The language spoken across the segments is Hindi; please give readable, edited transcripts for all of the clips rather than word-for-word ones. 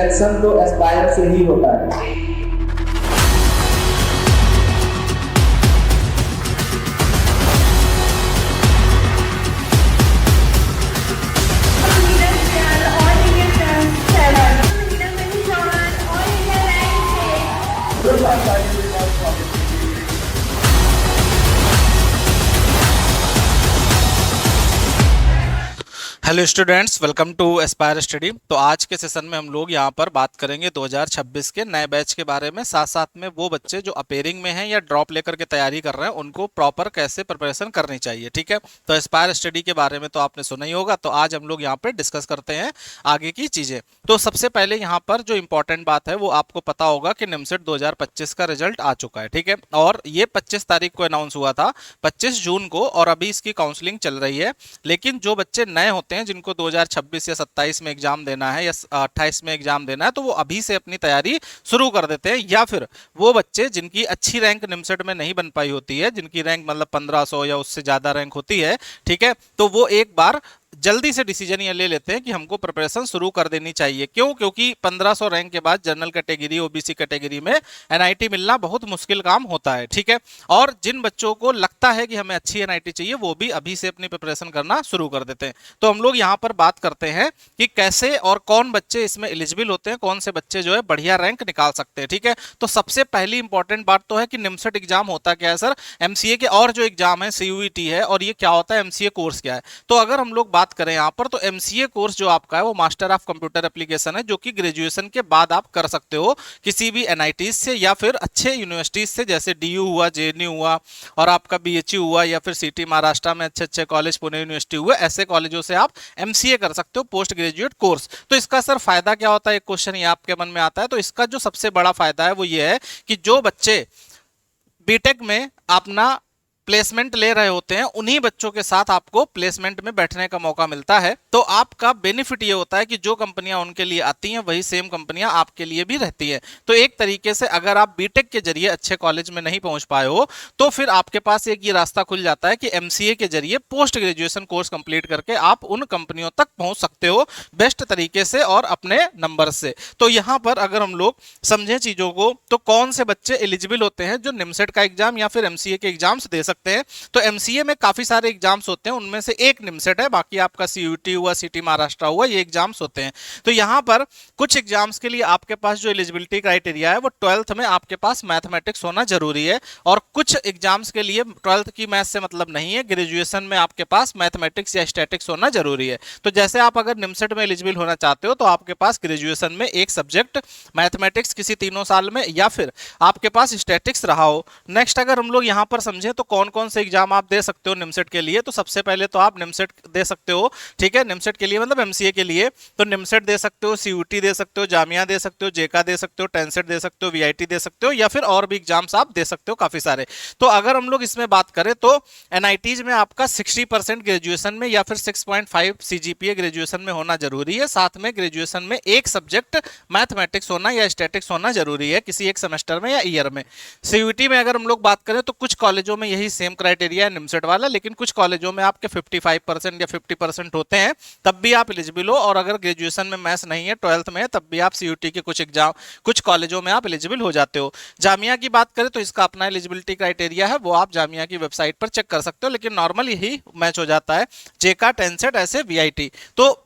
सिलेक्शन तो एस्पायर से ही होता है। Hello students, welcome to Aspire Study. तो आज के सेशन में हम लोग यहाँ पर बात करेंगे 2026 के नए बैच के बारे में। साथ साथ में वो बच्चे जो अपेयरिंग में हैं या ड्रॉप लेकर के तैयारी कर रहे हैं उनको प्रॉपर कैसे प्रिपरेशन करनी चाहिए। ठीक है, तो एस्पायर स्टडी के बारे में तो आपने सुना ही होगा। तो आज हम लोग यहाँ पर डिस्कस करते हैं आगे की चीज़ें। तो सबसे पहले यहाँ पर जो इंपॉर्टेंट बात है वो आपको पता होगा कि निमसेट 2025 का रिजल्ट आ चुका है। ठीक है, और ये 25 तारीख को अनाउंस हुआ था, 25 जून को, और अभी इसकी काउंसलिंग चल रही है। लेकिन जो बच्चे नए होते हैं जिनको 2026 या 27 में एग्जाम देना है या 28 में एग्जाम देना है, तो वो अभी से अपनी तैयारी शुरू कर देते हैं। या फिर वो बच्चे जिनकी अच्छी रैंक निमसेट में नहीं बन पाई होती है, जिनकी रैंक मतलब 1500 या उससे ज्यादा रैंक होती है, ठीक है, तो वो एक बार जल्दी से डिसीजन ये ले लेते हैं कि हमको प्रिपरेशन शुरू कर देनी चाहिए। क्यों? क्योंकि 1500 रैंक के बाद जनरल कैटेगरी, ओबीसी कैटेगरी में एनआईटी मिलना बहुत मुश्किल काम होता है। ठीक है, और जिन बच्चों को लगता है कि हमें अच्छी एनआईटी चाहिए वो भी अभी से अपनी प्रिपरेशन करना शुरू कर देते हैं। तो हम लोग यहाँ पर बात करते हैं कि कैसे और कौन बच्चे इसमें एलिजिबल होते हैं, कौन से बच्चे जो है बढ़िया रैंक निकाल सकते हैं। ठीक है, तो सबसे पहली इंपॉर्टेंट बात तो है कि निमसेट एग्जाम होता क्या है सर। एमसीए के और जो एग्जाम है सीयूईटी है, और ये क्या होता है, एमसीए कोर्स क्या है। तो अगर हम लोग बात करें यहाँ पर, तो एमसीए कोर्स जो आपका है वो मास्टर ऑफ कंप्यूटर एप्लीकेशन है, जो कि ग्रेजुएशन के बाद आप कर सकते हो किसी भी एनआईटीज से या फिर अच्छे यूनिवर्सिटीज से, जैसे डीयू हुआ, जेएनयू हुआ, और आपका बीएचयू हुआ, या फिर सिटी महाराष्ट्र में अच्छे अच्छे कॉलेज, पुणे यूनिवर्सिटी हुए, ऐसे कॉलेजों से आप एमसीए कर सकते हो, पोस्ट ग्रेजुएट कोर्स। तो इसका सर फायदा क्या होता है, एक क्वेश्चन ये आपके मन में आता है। तो इसका जो सबसे बड़ा फायदा है वो ये है कि जो बच्चे बीटेक में अपना प्लेसमेंट ले रहे होते हैं, उन्हीं बच्चों के साथ आपको प्लेसमेंट में बैठने का मौका मिलता है। तो आपका बेनिफिट ये होता है कि जो कंपनियां उनके लिए आती हैं वही सेम कंपनियां आपके लिए भी रहती हैं। तो एक तरीके से अगर आप बीटेक के जरिए अच्छे कॉलेज में नहीं पहुंच पाए हो, तो फिर आपके पास एक ये रास्ता खुल जाता है कि एमसीए के जरिए पोस्ट ग्रेजुएशन कोर्स कंप्लीट करके आप उन कंपनियों तक पहुंच सकते हो बेस्ट तरीके से और अपने नंबर से। तो यहां पर अगर हम लोग समझें चीजों को, तो कौन से बच्चे एलिजिबल होते हैं जो निमसेट का एग्जाम या फिर एमसीए के एग्जाम्स दे सकते हैं। तो एमसीए में काफी सारे एग्जाम्स होते हैं, उनमें से एक निमसेट है, बाकी आपका सीयूटी हुआ, सिटी महाराष्ट्र हुआ, ये एग्जाम्स होते हैं। तो यहां पर कुछ एग्जाम्स के लिए आपके पास जो एलिजिबिलिटी क्राइटेरिया है वो 12th में आपके पास मैथमेटिक्स होना जरूरी है, और कुछ एग्जाम्स के लिए 12th की मैथ से मतलब नहीं है, ग्रेजुएशन में आपके पास मैथमेटिक्स या स्टैटिक्स होना जरूरी है। तो जैसे आप अगर निमसेट में एलिजिबल होना चाहते हो, तो आपके पास ग्रेजुएशन में एक सब्जेक्ट मैथमेटिक्स किसी तीनों साल में, या फिर आपके पास स्टैटिक्स रहा हो। नेक्स्ट अगर हम लोग यहां पर समझें तो कौन कौन से एग्जाम आप दे सकते हो निमसेट के लिए, तो सबसे पहले तो आप निमसेट दे सकते हो। ठीक है, निमसेट के लिए मतलब एमसीए के लिए तो निमसेट दे सकते हो, सीयूटी दे सकते हो, जामिया दे सकते हो, जेका दे सकते हो, टेंसेट दे सकते हो, वीआईटी दे सकते हो, या फिर और भी एग्जाम्स आप दे सकते हो काफी सारे। तो अगर हम लोग इसमें बात करें तो एनआईटीज में आपका 60% ग्रेजुएशन में या फिर 6.5 सीजीपीए ग्रेजुएशन में होना जरूरी है। साथ में ग्रेजुएशन में एक सब्जेक्ट मैथमेटिक्स होना या स्टैटिक्स होना जरूरी है किसी एक सेमेस्टर में या ईयर में। सीयूटी में अगर हम लोग बात करें तो कुछ कॉलेजों में यही सेम क्राइटेरिया है निमसेट वाला, लेकिन कुछ कॉलेजों में आपके 55% या 50% होते हैं, तब भी आप एलिजिबल हो। और अगर ग्रेजुएशन में मैथ्स नहीं है, 12th में है, तब भी आप सीयूटी के कुछ एग्जाम, कुछ कॉलेजों में आप एलिजिबल हो जाते हो। जामिया की बात करें तो इसका अपना एलिजिबिलिटी क्राइटेरिया है, वो आप जामिया की वेबसाइट पर चेक कर सकते हो, लेकिन नॉर्मल यही मैच हो जाता है, जेका, टेंसेट, ऐसे वीआईटी। तो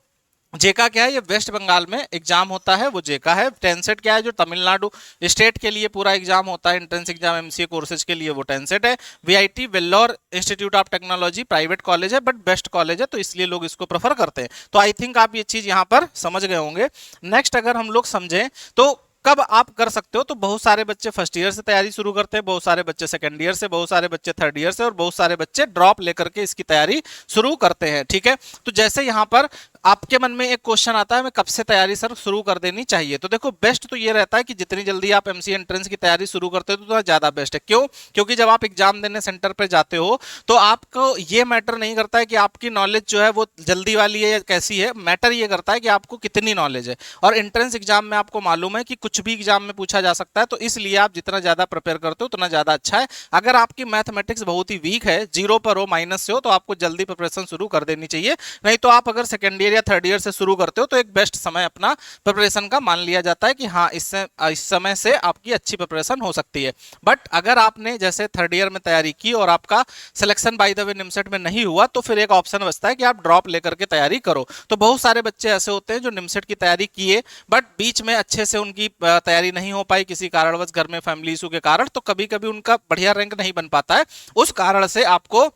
जेका क्या है, ये वेस्ट बंगाल में एग्जाम होता है, वो जेका है। टेंसेट क्या है, जो तमिलनाडु स्टेट के लिए पूरा एग्जाम होता है, एंट्रेंस एग्जाम एमसीए कोर्सेज के लिए, वो टेंसेट है। VIT Vellore institute of technology private college है, बट बेस्ट कॉलेज है, तो इसलिए लोग इसको प्रेफर करते हैं। तो आई थिंक आप ये चीज यहाँ पर समझ गए होंगे। नेक्स्ट अगर हम लोग समझें तो कब आप कर सकते हो, तो बहुत सारे बच्चे फर्स्ट ईयर से तैयारी शुरू करते हैं, बहुत सारे बच्चे सेकंड ईयर से, बहुत सारे बच्चे थर्ड ईयर से, और बहुत सारे बच्चे ड्रॉप लेकर के इसकी तैयारी शुरू करते हैं। ठीक है, तो जैसे यहाँ पर आपके मन में एक क्वेश्चन आता है, मैं कब से तैयारी सर शुरू कर देनी चाहिए। तो देखो बेस्ट तो ये रहता है कि जितनी जल्दी आप एमसीए एंट्रेंस की तैयारी शुरू करते हो तो उतना ज्यादा बेस्ट है। क्यों? क्योंकि जब आप एग्जाम देने सेंटर पे जाते हो तो आपको ये मैटर नहीं करता है कि आपकी नॉलेज जो है वो जल्दी वाली है या कैसी है, मैटर ये करता है कि आपको कितनी नॉलेज है। और एंट्रेंस एग्जाम में आपको मालूम है कि कुछ भी एग्जाम में पूछा जा सकता है, तो इसलिए आप जितना ज्यादा प्रिपेयर करते हो उतना ज्यादा अच्छा है। अगर आपकी मैथमेटिक्स बहुत ही वीक है, जीरो पर हो, माइनस से हो, तो आपको जल्दी प्रिपरेशन शुरू कर देनी चाहिए। नहीं तो आप अगर सेकेंड ईयर या थर्ड ईयर से शुरू करते हो तो एक बेस्ट समय अपना प्रिपरेशन का मान लिया जाता है कि हाँ इस समय से आपकी अच्छी प्रिपरेशन हो सकती है। बट अगर आपने जैसे थर्ड ईयर में तैयारी की और आपका selection by the way NIMCET में नहीं हुआ तो फिर एक ऑप्शन बचता है कि आप ड्रॉप लेकर के तैयारी करो। तो बहुत सारे बच्चे ऐसे होते हैं जो निमसेट की तैयारी किए बट बीच में अच्छे से उनकी तैयारी नहीं हो पाई किसी कारणवश, घर में फैमिली इशू के कारण, तो कभी कभी उनका बढ़िया रैंक नहीं बन पाता है, उस कारण से आपको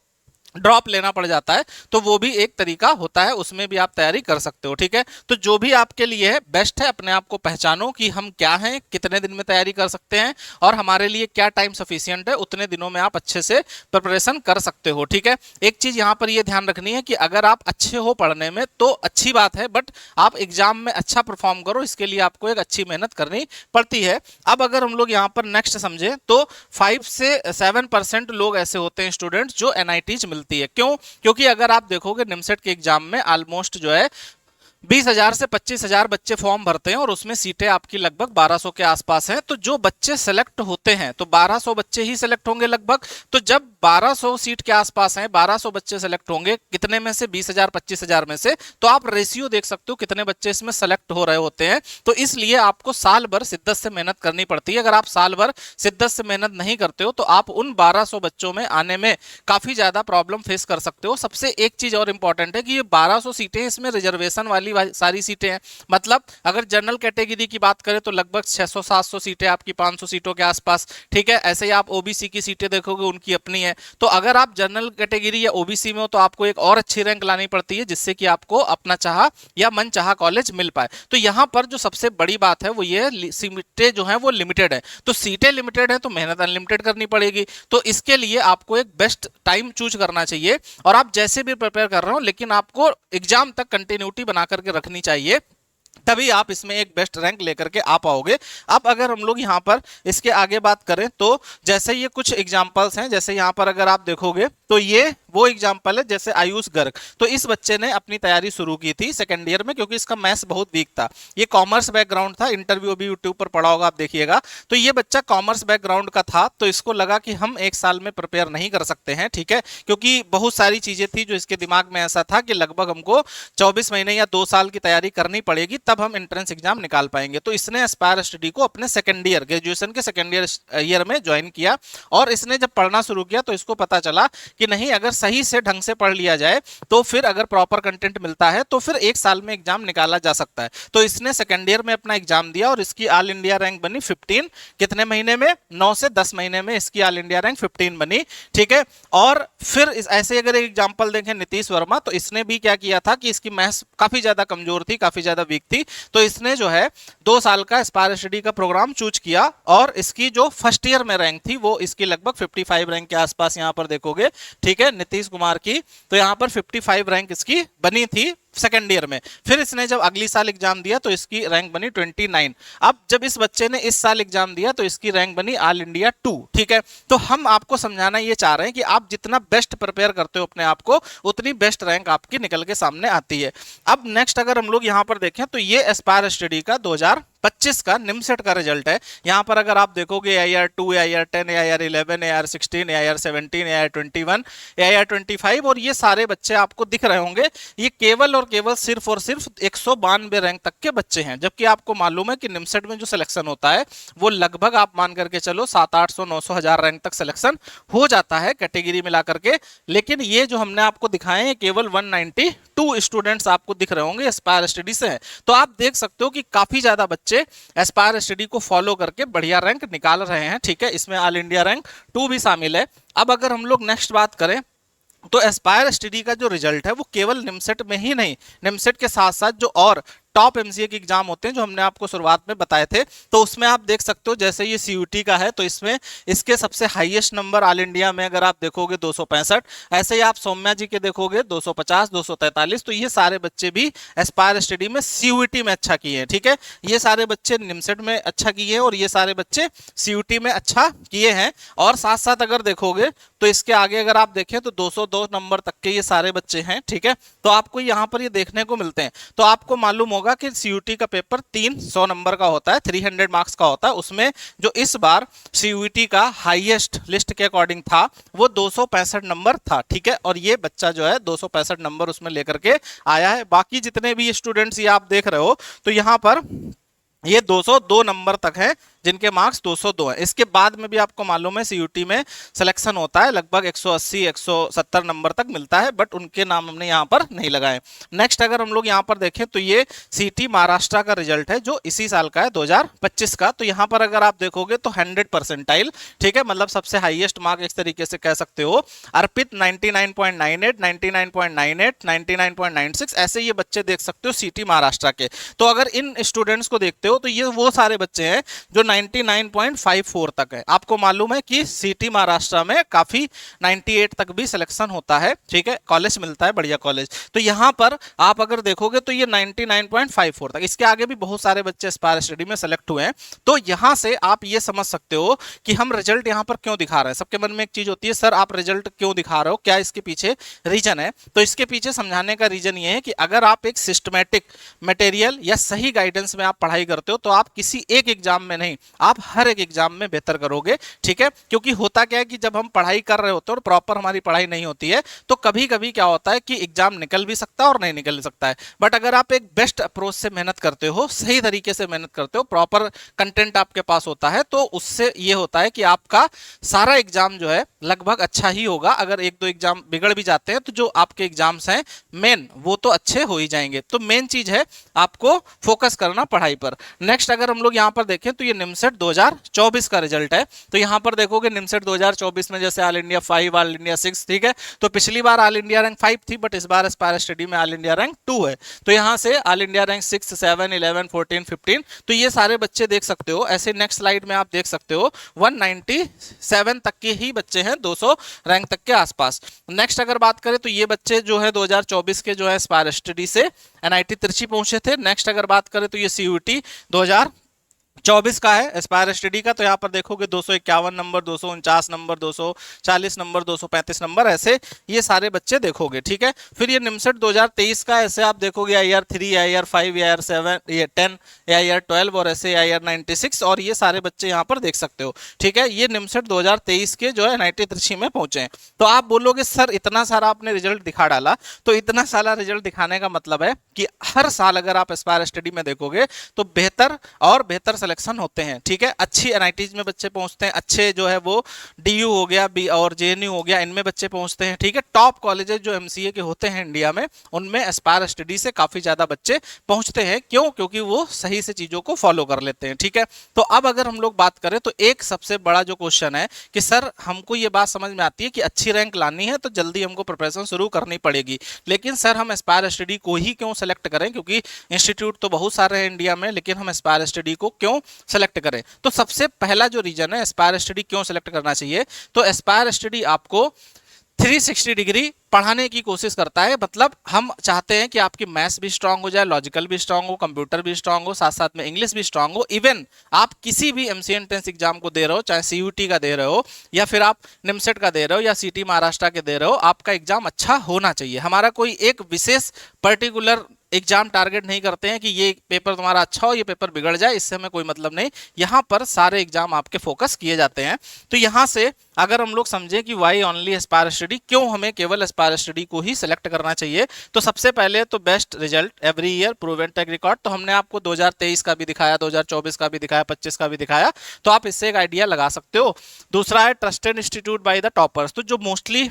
ड्रॉप लेना पड़ जाता है। तो वो भी एक तरीका होता है, उसमें भी आप तैयारी कर सकते हो। ठीक है, तो जो भी आपके लिए है बेस्ट है, अपने आप को पहचानो कि हम क्या हैं, कितने दिन में तैयारी कर सकते हैं और हमारे लिए क्या टाइम सफिशिएंट है, उतने दिनों में आप अच्छे से प्रिपरेशन कर सकते हो। ठीक है, एक चीज यहाँ पर ये ध्यान रखनी है कि अगर आप अच्छे हो पढ़ने में तो अच्छी बात है, बट आप एग्जाम में अच्छा परफॉर्म करो, इसके लिए आपको एक अच्छी मेहनत करनी पड़ती है। अब अगर हम लोग यहाँ पर नेक्स्ट समझे तो 5 से 7% लोग ऐसे होते हैं स्टूडेंट्स जो एनआईटीज मिलती है। क्यों? क्योंकि अगर आप देखोगे निमसेट के एग्जाम में ऑलमोस्ट जो है 20,000 से 25,000 बच्चे फॉर्म भरते हैं और उसमें सीटें आपकी लगभग 1200 के आसपास हैं। तो जो बच्चे सेलेक्ट होते हैं तो 1200 बच्चे ही सेलेक्ट होंगे लगभग। तो जब 1200 सीट के आसपास हैं, 1200 बच्चे सेलेक्ट होंगे, कितने में से 20,000 25,000 में से, तो आप रेशियो देख सकते हो कितने बच्चे इसमें सेलेक्ट हो रहे होते हैं। तो इसलिए आपको साल भर शिद्दत से मेहनत करनी पड़ती है। अगर आप साल भर शिद्दत से मेहनत नहीं करते हो तो आप उन 1200 बच्चों में आने में काफी ज्यादा प्रॉब्लम फेस कर सकते हो। सबसे एक चीज और इंपॉर्टेंट है कि ये 1200 सीटें, इसमें रिजर्वेशन वाली सारी सीटें हैं। मतलब अगर जनरल कैटेगरी की बात करें तो लगभग 600-700 सीटें आपकी 500 सीटों के आसपास। ठीक है, ऐसे ही आप ओबीसी की सीटें देखोगे, उनकी अपनी है। तो अगर आप जनरल कैटेगरी या ओबीसी में हो तो आपको एक और अच्छी रैंक लानी पड़ती है जिससे कि आपको अपना चाहा या मन चाहा कॉलेज मिल पाए। तो यहां पर जो सबसे बड़ी बात है वो ये सीटें जो है वो लिमिटेड है। तो सीटें लिमिटेड है तो मेहनत अनलिमिटेड करनी पड़ेगी। तो इसके लिए आपको एक बेस्ट टाइम चूज करना चाहिए और आप जैसे भी प्रिपेयर कर रहे हो लेकिन आपको एग्जाम तक कंटिन्यूटी बना करके रखनी चाहिए, तभी आप इसमें एक बेस्ट रैंक लेकर के आ पाओगे। अब अगर हम लोग यहाँ पर इसके आगे बात करें तो जैसे ये कुछ एग्जांपल्स हैं, जैसे यहाँ पर अगर आप देखोगे तो ये वो एग्जांपल है जैसे आयुष गर्ग। तो इस बच्चे ने अपनी तैयारी शुरू की थी सेकंड ईयर में क्योंकि इसका मैथ्स बहुत वीक था। ये कॉमर्स बैकग्राउंड था, इंटरव्यू भी यूट्यूब पर पढ़ा होगा, आप देखिएगा। तो ये बच्चा कॉमर्स बैकग्राउंड का था, तो इसको लगा कि हम एक साल में प्रिपेयर नहीं कर सकते हैं। ठीक है, क्योंकि बहुत सारी चीजें थी जो इसके दिमाग में ऐसा था कि लगभग हमको 24 महीने या 2 साल की तैयारी करनी पड़ेगी तब हम एंट्रेंस एग्जाम निकाल पाएंगे। तो इसने एस्पायर स्टडी को अपने सेकंड ईयर, ग्रेजुएशन के सेकंड ईयर में ज्वाइन किया और इसने जब पढ़ना शुरू किया तो इसको पता चला कि नहीं, अगर सही से ढंग से पढ़ लिया जाए तो फिर अगर प्रॉपर कंटेंट मिलता है तो फिर एक साल में एग्जाम निकाला जा सकता है। तो इसने सेकंड ईयर में अपना एग्जाम दिया और इसकी ऑल इंडिया रैंक बनी 15, कितने महीने में? 9 से 10 महीने में इसकी ऑल इंडिया रैंक 15 बनी। ठीक है, और फिर ऐसे अगर एक एग्जांपल देखें नीतीश वर्मा, तो इसने भी क्या किया था कि इसकी मैथ्स काफी ज्यादा कमजोर थी, काफी ज्यादा वीक थी। तो इसने जो है 2 साल का एस्पायर स्टडी का प्रोग्राम चूज किया और इसकी जो फर्स्ट ईयर में रैंक थी वो इसकी लगभग 55 रैंक के आसपास यहां पर देखोगे। ठीक है, नीतीश कुमार की, तो यहां पर 55 रैंक इसकी बनी थी सेकेंड ईयर में। फिर इसने जब अगली साल एग्जाम दिया तो इसकी रैंक बनी 29। अब जब इस बच्चे ने इस साल एग्जाम दिया तो इसकी रैंक बनी ऑल इंडिया 2। ठीक है, तो हम आपको समझाना ये चाह रहे हैं कि आप जितना बेस्ट प्रिपेयर करते हो अपने आप को, उतनी बेस्ट रैंक आपकी निकल के सामने आती है। अब नेक्स्ट अगर हम लोग यहाँ पर देखें तो ये एस्पायर स्टडी का 2025 का निमसेट का रिजल्ट है। यहाँ पर अगर आप देखोगे AIR 2, AIR 10, AIR 11, AIR 16, AIR 17, AIR 21, AIR 25 और ये सारे बच्चे आपको दिख रहे होंगे। ये केवल और केवल सिर्फ और सिर्फ 192 रैंक तक के बच्चे हैं, जबकि आपको मालूम है कि निमसेट में जो सिलेक्शन होता है वो लगभग आप मान करके चलो 700-800, 900, 1000 रैंक तक सिलेक्शन हो जाता है कैटेगरी मिला करके। लेकिन ये जो हमने आपको दिखाए हैं केवल 192 स्टूडेंट्स आपको दिख रहे होंगे एस्पायर स्टडी से हैं। तो आप देख सकते हो कि काफी ज्यादा बच्चे एस्पायर स्टडी को फॉलो करके बढ़िया रैंक निकाल रहे हैं। ठीक है, इसमें ऑल इंडिया रैंक 2 भी शामिल है। अब अगर हम लोग नेक्स्ट बात करें तो एस्पायर स्टडी का जो रिजल्ट है वो केवल निमसेट में ही नहीं, निमसेट के साथ साथ जो और टॉप एमसीए के एग्जाम होते हैं जो हमने आपको शुरुआत में बताए थे, तो उसमें आप देख सकते हो जैसे ये सीयूटी का है तो इसमें इसके सबसे हाईएस्ट नंबर ऑल इंडिया में अगर आप देखोगे 265, ऐसे ही आप सौम्या जी के देखोगे 250, 243। तो ये सारे बच्चे भी एस्पायर स्टडी में सीयूटी में अच्छा किए हैं। ठीक है, ये सारे बच्चे निमसेट में अच्छा किए हैं और ये सारे बच्चे सीयूटी में अच्छा किए हैं। और साथ साथ अगर देखोगे तो इसके आगे अगर आप देखें तो 202 नंबर तक के ये सारे बच्चे हैं। ठीक है, तो आपको यहाँ पर ये देखने को मिलते हैं। तो आपको मालूम होगा कि सीयूटी का पेपर 300 नंबर का होता है, 300 मार्क्स का होता है। उसमें जो इस बार सीयूटी का हाईएस्ट लिस्ट के अकॉर्डिंग था वो 265 नंबर था, ठीक है। और ये बच्चा जो है 265 नंबर उसमें लेकर के आया है। बाकी जितने भी स्टूडेंट्स ये आप देख रहे हो तो यहाँ पर ये 202 नंबर तक है जिनके मार्क्स 202 है। इसके बाद में भी आपको मालूम है सीयूटी में सिलेक्शन होता है, लगभग 180 170 नंबर तक मिलता है, बट उनके नाम हमने यहाँ पर नहीं लगाए। नेक्स्ट अगर हम लोग यहाँ पर देखें तो ये सीटी महाराष्ट्र का रिजल्ट है जो इसी साल का है 2025 का। तो यहाँ पर अगर आप देखोगे तो 100 परसेंटाइल, ठीक है, मतलब सबसे हाईएस्ट मार्क इस तरीके से कह सकते हो। अर्पित 99.98, 99.98, 99.96 ऐसे ये बच्चे देख सकते हो सीटी महाराष्ट्र के। तो अगर इन स्टूडेंट्स को देखते हो तो ये वो सारे बच्चे हैं जो 99.54 तक है। आपको मालूम है कि सीटी महाराष्ट्र में काफी 98 तक भी सिलेक्शन होता है, ठीक है, कॉलेज मिलता है, बढ़िया कॉलेज। तो यहां पर आप अगर देखोगे तो ये 99.54 तक, इसके आगे भी बहुत सारे बच्चे एस्पायर स्टडी में सेलेक्ट हुए हैं। तो यहां से आप ये समझ सकते हो कि हम रिजल्ट यहां पर क्यों दिखा रहे हैं। सबके मन में एक चीज होती है, सर आप रिजल्ट क्यों दिखा रहे हो, क्या इसके पीछे रीजन है। तो इसके पीछे समझाने का रीजन ये है कि अगर आप एक सिस्टमैटिक मटेरियल या सही गाइडेंस में आप पढ़ाई करते हो तो आप किसी एक एग्जाम में नहीं, आप हर एक एग्जाम में बेहतर करोगे, ठीक है। क्योंकि होता क्या है कि जब हम पढ़ाई कर रहे होते हैं और प्रॉपर हमारी पढ़ाई नहीं होती है तो कभी कभी क्या होता है कि एग्जाम निकल भी सकता है और नहीं निकल सकता है। बट अगर आप एक बेस्ट अप्रोच से मेहनत करते हो, सही तरीके से मेहनत करते हो, प्रॉपर कंटेंट आपके पास होता है, तो उससे ये होता है कि आपका सारा एग्जाम जो है लगभग अच्छा ही होगा। अगर एक दो एग्जाम बिगड़ भी जाते हैं तो जो आपके एग्जाम्स हैं मेन वो तो अच्छे हो ही जाएंगे। तो मेन चीज है आपको फोकस करना पढ़ाई पर। नेक्स्ट अगर हम लोग यहाँ पर देखें तो ये निमसेट 2024 का रिजल्ट है। तो यहाँ पर देखोगे निमसेट 2024 में जैसे ऑल इंडिया 5, ऑल इंडिया 6, ठीक है। तो पिछली बार ऑल इंडिया रैंक 5 थी, बट इस बार एस्पायर स्टडी में ऑल इंडिया रैंक 2 है। तो यहाँ से ऑल इंडिया रैंक 6, 7, 11, 14, 15, तो ये सारे बच्चे देख सकते हो। ऐसे नेक्स्ट स्लाइड में आप देख सकते हो 197 तक के ही बच्चे हैं, 200 रैंक तक के आसपास। नेक्स्ट अगर बात करें तो ये बच्चे जो है 2024 के जो है एस्पायर स्टडी से एनआईटी तिरछी पहुंचे थे। नेक्स्ट अगर बात करें तो ये सीयूटी 2024 का है एस्पायर स्टडी का। तो यहाँ पर देखोगे 251 नंबर, 249 नंबर, 240 नंबर, 235 नंबर, ऐसे ये सारे बच्चे देखोगे, ठीक है। फिर ये निमसेट 2023 का, ऐसे आप देखोगे AR3, AR5, AR7, ये 10, AR12 और ऐसे AR96, और ये सारे बच्चे यहाँ पर देख सकते हो, ठीक है। ये निमसेट 2023 के जो है एनआईटी तिरछी में पहुंचे हैं। तो आप बोलोगे सर इतना सारा आपने रिजल्ट दिखा डाला, तो इतना सारा रिजल्ट दिखाने का मतलब है कि हर साल अगर आप एस्पायर स्टडी में देखोगे तो बेहतर और बेहतर सिलेक्शन होते हैं, ठीक है। अच्छी एनआईटीज में बच्चे पहुंचते हैं, अच्छे जो है वो डीयू हो गया, बी और जेएनयू हो गया, इनमें बच्चे पहुंचते हैं, ठीक है। टॉप कॉलेजेस जो एमसीए के होते हैं इंडिया में, उनमें एस्पायर स्टडी से काफी ज्यादा बच्चे पहुंचते हैं। क्यों? क्योंकि वो सही से चीजों को फॉलो कर लेते हैं, ठीक है। तो अब अगर हम लोग बात करें तो एक सबसे बड़ा जो क्वेश्चन है कि सर हमको ये बात समझ में आती है कि अच्छी रैंक लानी है तो जल्दी हमको प्रिपरेशन शुरू करनी पड़ेगी, लेकिन सर हम एस्पायर स्टडी को ही क्यों सेलेक्ट करें, क्योंकि इंस्टीट्यूट तो बहुत सारे हैं इंडिया में, लेकिन हम एस्पायर स्टडी को क्यों सेलेक्ट करें। तो सबसे पहला जो रीजन है एस्पायर स्टडी क्यों सेलेक्ट करना चाहिए, तो एस्पायर स्टडी आपको 360 डिग्री पढ़ाने की कोशिश करता है। मतलब हम चाहते हैं कि आपकी मैथ्स भी स्ट्रांग हो जाए, लॉजिकल भी स्ट्रांग हो, कंप्यूटर भी स्ट्रांग हो, साथ साथ में इंग्लिश भी स्ट्रांग हो। इवन आप किसी भी एमसीए एंट्रेंस एग्जाम को दे रहे हो, चाहे सीयूटी का दे रहे हो या फिर आप निमसेट का दे रहे हो या सीटी महाराष्ट्र के दे रहे हो, आपका एग्जाम अच्छा होना चाहिए। हमारा कोई एक विशेष पर्टिकुलर एग्जाम टारगेट नहीं करते हैं कि ये पेपर तुम्हारा अच्छा हो, ये पेपर बिगड़ जाए, इससे हमें कोई मतलब नहीं। यहाँ पर सारे एग्जाम आपके फोकस किए जाते हैं। तो यहाँ से अगर हम लोग समझें कि वाई ओनली एस्पायर स्टडी, क्यों हमें केवल एस्पायर स्टडी को ही सिलेक्ट करना चाहिए, तो सबसे पहले तो best result every year, proven track record. तो हमने आपको 2023 का भी दिखाया, 2024 का भी दिखाया, 25 का भी दिखाया, तो आप इससे एक आइडिया लगा सकते हो। दूसरा है trusted institute by the toppers. तो जो मोस्टली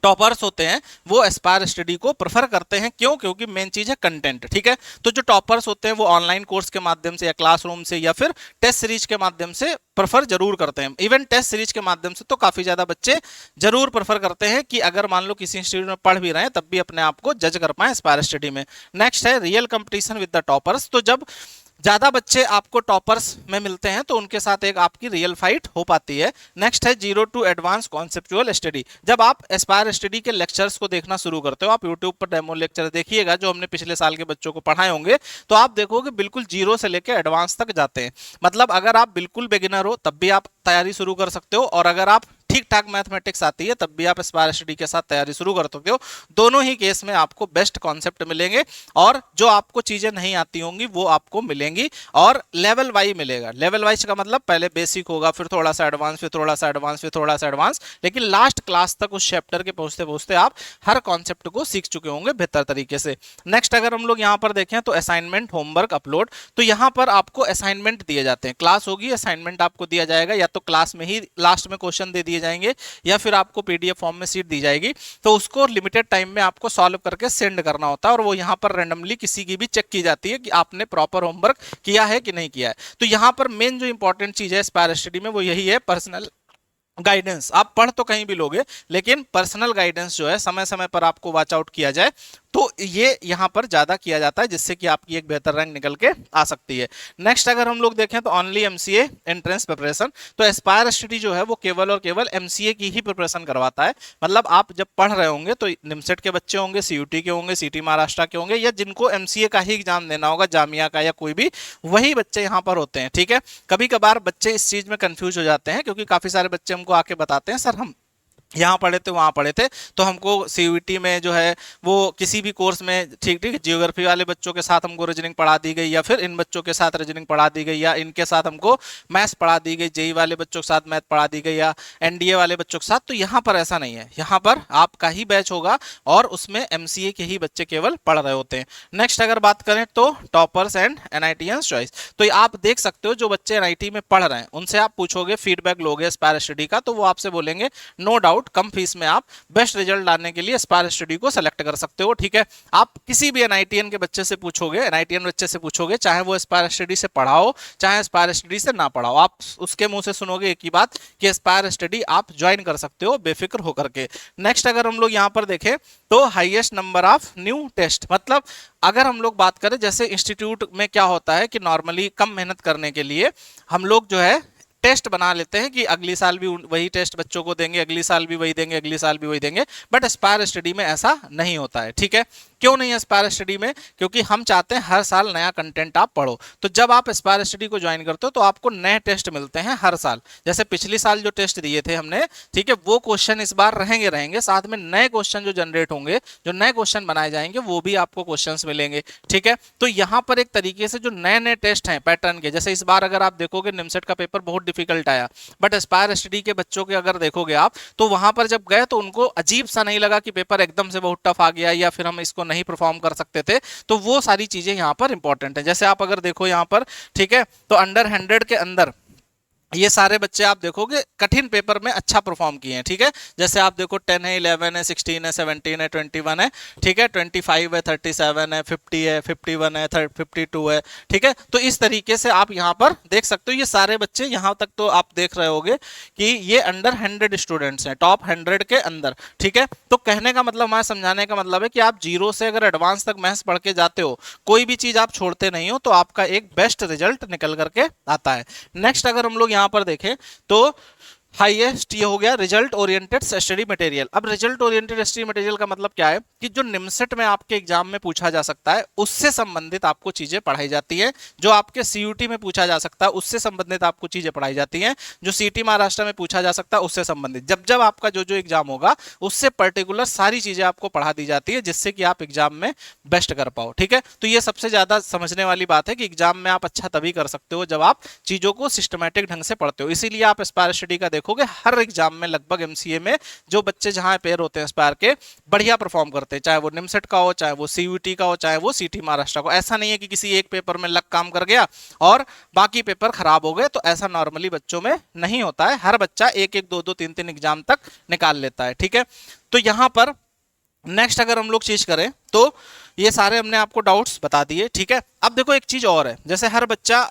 टॉपर्स होते हैं वो एस्पायर स्टडी को प्रेफर करते हैं। क्यों? क्योंकि मेन चीज है कंटेंट, ठीक है। तो जो टॉपर्स होते हैं वो ऑनलाइन कोर्स के माध्यम से या क्लासरूम से या फिर टेस्ट सीरीज के माध्यम से प्रेफर जरूर करते हैं। इवन टेस्ट सीरीज के माध्यम से तो काफी ज्यादा बच्चे जरूर प्रेफर करते हैं कि अगर मान लो किसी इंस्टीट्यूट में पढ़ भी रहे हैं तब भी अपने आप को जज कर पाए एस्पायर स्टडी में। नेक्स्ट है real competition with the toppers. तो जब ज्यादा बच्चे आपको टॉपर्स में मिलते हैं तो उनके साथ एक आपकी रियल फाइट हो पाती है। नेक्स्ट है 0 to एडवांस कॉन्सेप्चुअल स्टडी। जब आप एस्पायर स्टडी के लेक्चर्स को देखना शुरू करते हो, आप यूट्यूब पर डेमो लेक्चर देखिएगा जो हमने पिछले साल के बच्चों को पढ़ाए होंगे, तो आप देखोगे बिल्कुल 0 से लेकर एडवांस तक जाते हैं। मतलब अगर आप बिल्कुल बिगिनर हो तब भी आप तैयारी शुरू कर सकते हो, और अगर आप ठीक ठाक मैथमेटिक्स आती है तब भी आप एस्पायर स्टडी के साथ तैयारी शुरू कर सकते हो। दोनों ही केस में आपको बेस्ट कॉन्सेप्ट मिलेंगे और जो आपको चीजें नहीं आती होंगी वो आपको मिलेंगी और लेवल वाइज मिलेगा। लेवल वाइज का मतलब पहले बेसिक होगा, फिर थोड़ा सा एडवांस, फिर थोड़ा सा एडवांस, फिर थोड़ा सा एडवांस, लेकिन लास्ट क्लास तक उस चैप्टर के पहुंचते पहुंचते आप हर कॉन्सेप्ट को सीख चुके होंगे बेहतर तरीके से। नेक्स्ट अगर हम लोग यहाँ पर देखें तो असाइनमेंट होमवर्क अपलोड, तो यहाँ पर आपको असाइनमेंट दिए जाते हैं। क्लास होगी, असाइनमेंट आपको दिया जाएगा, या तो क्लास में ही लास्ट में क्वेश्चन दे दिए जाएंगे या फिर आपको पीडीएफ फॉर्म में सीट दी जाएगी, तो उसको लिमिटेड टाइम में आपको सॉल्व करके सेंड करना होता है और वो यहाँ पर रैंडमली किसी की भी चेक की जाती है कि आपने प्रॉपर होमवर्क किया है कि नहीं किया है। तो यहाँ पर मेन जो इंपॉर्टेंट चीज है एस्पायर स्टडी में वो यही है, पर्सनल गाइडेंस। आप पढ़ तो कहीं भी लोगे लेकिन पर्सनल गाइडेंस जो है समय समय पर आपको वॉच आउट किया जाए, तो ये यहाँ पर ज्यादा किया जाता है जिससे कि आपकी एक बेहतर रैंक निकल के आ सकती है। नेक्स्ट अगर हम लोग देखें तो ओनली एमसीए एंट्रेंस प्रिपरेशन, तो एस्पायर स्टडी जो है वो केवल और केवल एमसीए की ही प्रिपरेशन करवाता है। मतलब आप जब पढ़ रहे होंगे तो निमसेट के बच्चे होंगे, सीयूटी के होंगे, सीटी महाराष्ट्र के होंगे, या जिनको एमसीए का ही एग्जाम देना होगा, जामिया का या कोई भी, वही बच्चे यहाँ पर होते हैं। ठीक है, कभी कभार बच्चे इस चीज में कंफ्यूज हो जाते हैं क्योंकि काफी सारे बच्चे हमको आके बताते हैं सर हम यहाँ पढ़े थे वहाँ पढ़े थे, तो हमको सीयूटी में जो है वो किसी भी कोर्स में ठीक ठीक जियोग्राफी वाले बच्चों के साथ हमको रीजनिंग पढ़ा दी गई, या फिर इन बच्चों के साथ रीजनिंग पढ़ा दी गई, या इनके साथ हमको मैथ्स पढ़ा दी गई, जेई वाले बच्चों के साथ मैथ पढ़ा दी गई, या एनडीए वाले बच्चों के साथ। तो यहाँ पर ऐसा नहीं है, यहाँ पर आपका ही बैच होगा और उसमें एमसीए के ही बच्चे केवल पढ़ रहे होते हैं। नेक्स्ट अगर बात करें तो टॉपर्स एंड एनआईटीएंस चॉइस, तो आप देख सकते हो जो बच्चे एनआईटी में पढ़ रहे हैं उनसे आप पूछोगे, फीडबैक लोगे एस्पायर स्टडी का, तो वो आपसे बोलेंगे नो डाउट कम फीस में आप बेस्ट रिजल्ट लाने के लिए एस्पायर स्टडी को सेलेक्ट कर सकते हो। ठीक है, आप किसी भी एनआईटीएन के बच्चे से पूछोगे, एनआईटीएन बच्चे से पूछोगे, चाहे वो एस्पायर स्टडी से पढ़ाओ चाहे एस्पायर स्टडी से ना पढ़ाओ, आप उसके मुंह से सुनोगे एक ही बात कि एस्पायर स्टडी आप ज्वाइन कर सकते हो बेफिक्र होकर के। नेक्स्ट अगर हम लोग यहाँ पर देखें तो highest number of new test, मतलब अगर हम लोग बात करें जैसे इंस्टीट्यूट में क्या होता है कि नॉर्मली कम मेहनत करने के लिए हम लोग जो है टेस्ट बना लेते हैं कि अगली साल भी वही टेस्ट बच्चों को देंगे, अगली साल भी वही देंगे, अगली साल भी वही देंगे, बट एस्पायर स्टडी में ऐसा नहीं होता है। ठीक है, क्यों नहीं एस्पायर स्टडी में? क्योंकि हम चाहते हैं हर साल नया कंटेंट आप पढ़ो। तो जब आप एस्पायर स्टडी को ज्वाइन करते हो तो आपको नए टेस्ट मिलते हैं हर साल। जैसे पिछली साल जो टेस्ट दिए थे हमने, ठीक है, वो क्वेश्चन इस बार रहेंगे, साथ में नए क्वेश्चन जो जनरेट होंगे, जो नए क्वेश्चन बनाए जाएंगे, वो भी आपको क्वेश्चन मिलेंगे। ठीक है, तो यहाँ पर एक तरीके से जो नए नए टेस्ट हैं पैटर्न के, जैसे इस बार अगर आप देखोगे निमसेट का पेपर बहुत डिफिकल्ट आया, बट एस्पायर स्टडी के बच्चों के अगर देखोगे आप तो वहां पर जब गए तो उनको अजीब सा नहीं लगा कि पेपर एकदम से बहुत टफ आ गया या फिर हम इसको नहीं परफॉर्म कर सकते थे। तो वो सारी चीजें यहाँ पर इंपॉर्टेंट है। जैसे आप अगर देखो यहाँ पर, ठीक है, तो अंडर 100 के अंदर ये सारे बच्चे आप देखोगे कठिन पेपर में अच्छा परफॉर्म किए हैं। ठीक है, जैसे आप देखो 10 है, 11 है, 16 है, 17 है, 21 है, ठीक है, 25 है, 37 है, 50 है, 51 है, 52 है। ठीक है, तो इस तरीके से आप यहाँ पर देख सकते हो ये सारे बच्चे, यहाँ तक तो आप देख रहे होगे कि ये अंडर 100 स्टूडेंट्स हैं, टॉप 100 के अंदर। ठीक है, तो कहने का मतलब, हमारा समझाने का मतलब है कि आप जीरो से अगर एडवांस तक मैथ्स पढ़ के जाते हो, कोई भी चीज आप छोड़ते नहीं हो, तो आपका एक बेस्ट रिजल्ट निकल करके आता है। नेक्स्ट अगर हम लोग यहाँ पर देखें तो हाईएस्ट ये हो गया रिजल्ट ओरिएंटेड स्टडी मटेरियल। अब रिजल्ट ओरिएंटेड स्टडी मटेरियल का मतलब क्या है कि जो निमसेट में आपके एग्जाम में पूछा जा सकता है उससे संबंधित आपको चीजें पढ़ाई जाती हैं, जो आपके सीयूटी में पूछा जा सकता है उससे संबंधित आपको चीजें पढ़ाई जाती हैं, जो सीटी महाराष्ट्र में पूछा जा सकता है उससे संबंधित, जब जब आपका जो जो एग्जाम होगा उससे पर्टिकुलर सारी चीजें आपको पढ़ा दी जाती है जिससे कि आप एग्जाम में बेस्ट कर पाओ। ठीक है, तो ये सबसे ज्यादा समझने वाली बात है कि एग्जाम में आप अच्छा तभी कर सकते हो जब आप चीजों को सिस्टमैटिक ढंग से पढ़ते हो। इसीलिए आप एस्पायर स्टडी का देखोगे हर एग्जाम में लगभग एमसीए में जो बच्चे जहां पेयर होते हैं एस्पायर के, बढ़िया परफॉर्म करते हैं, चाहे वो निमसेट का हो, चाहे वो सीयूटी का हो, चाहे वो सीटी महाराष्ट्र का। ऐसा नहीं है कि किसी एक पेपर में लक काम कर गया और बाकी पेपर खराब हो गए, तो ऐसा नॉर्मली बच्चों में नहीं होता है। हर बच्चा एक एक दो दो तीन तीन एग्जाम तक निकाल लेता है। ठीक है, तो यहां पर नेक्स्ट अगर हम लोग चीज करें तो ये सारे हमने आपको डाउट्स बता दिए। ठीक है, अब देखो एक चीज और है, जैसे हर बच्चा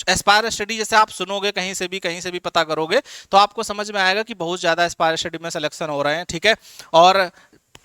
एस्पायर स्टडी जैसे आप सुनोगे कहीं से भी पता करोगे तो आपको समझ में आएगा कि बहुत ज्यादा एस्पायर स्टडी में सिलेक्शन हो रहे हैं। ठीक है, और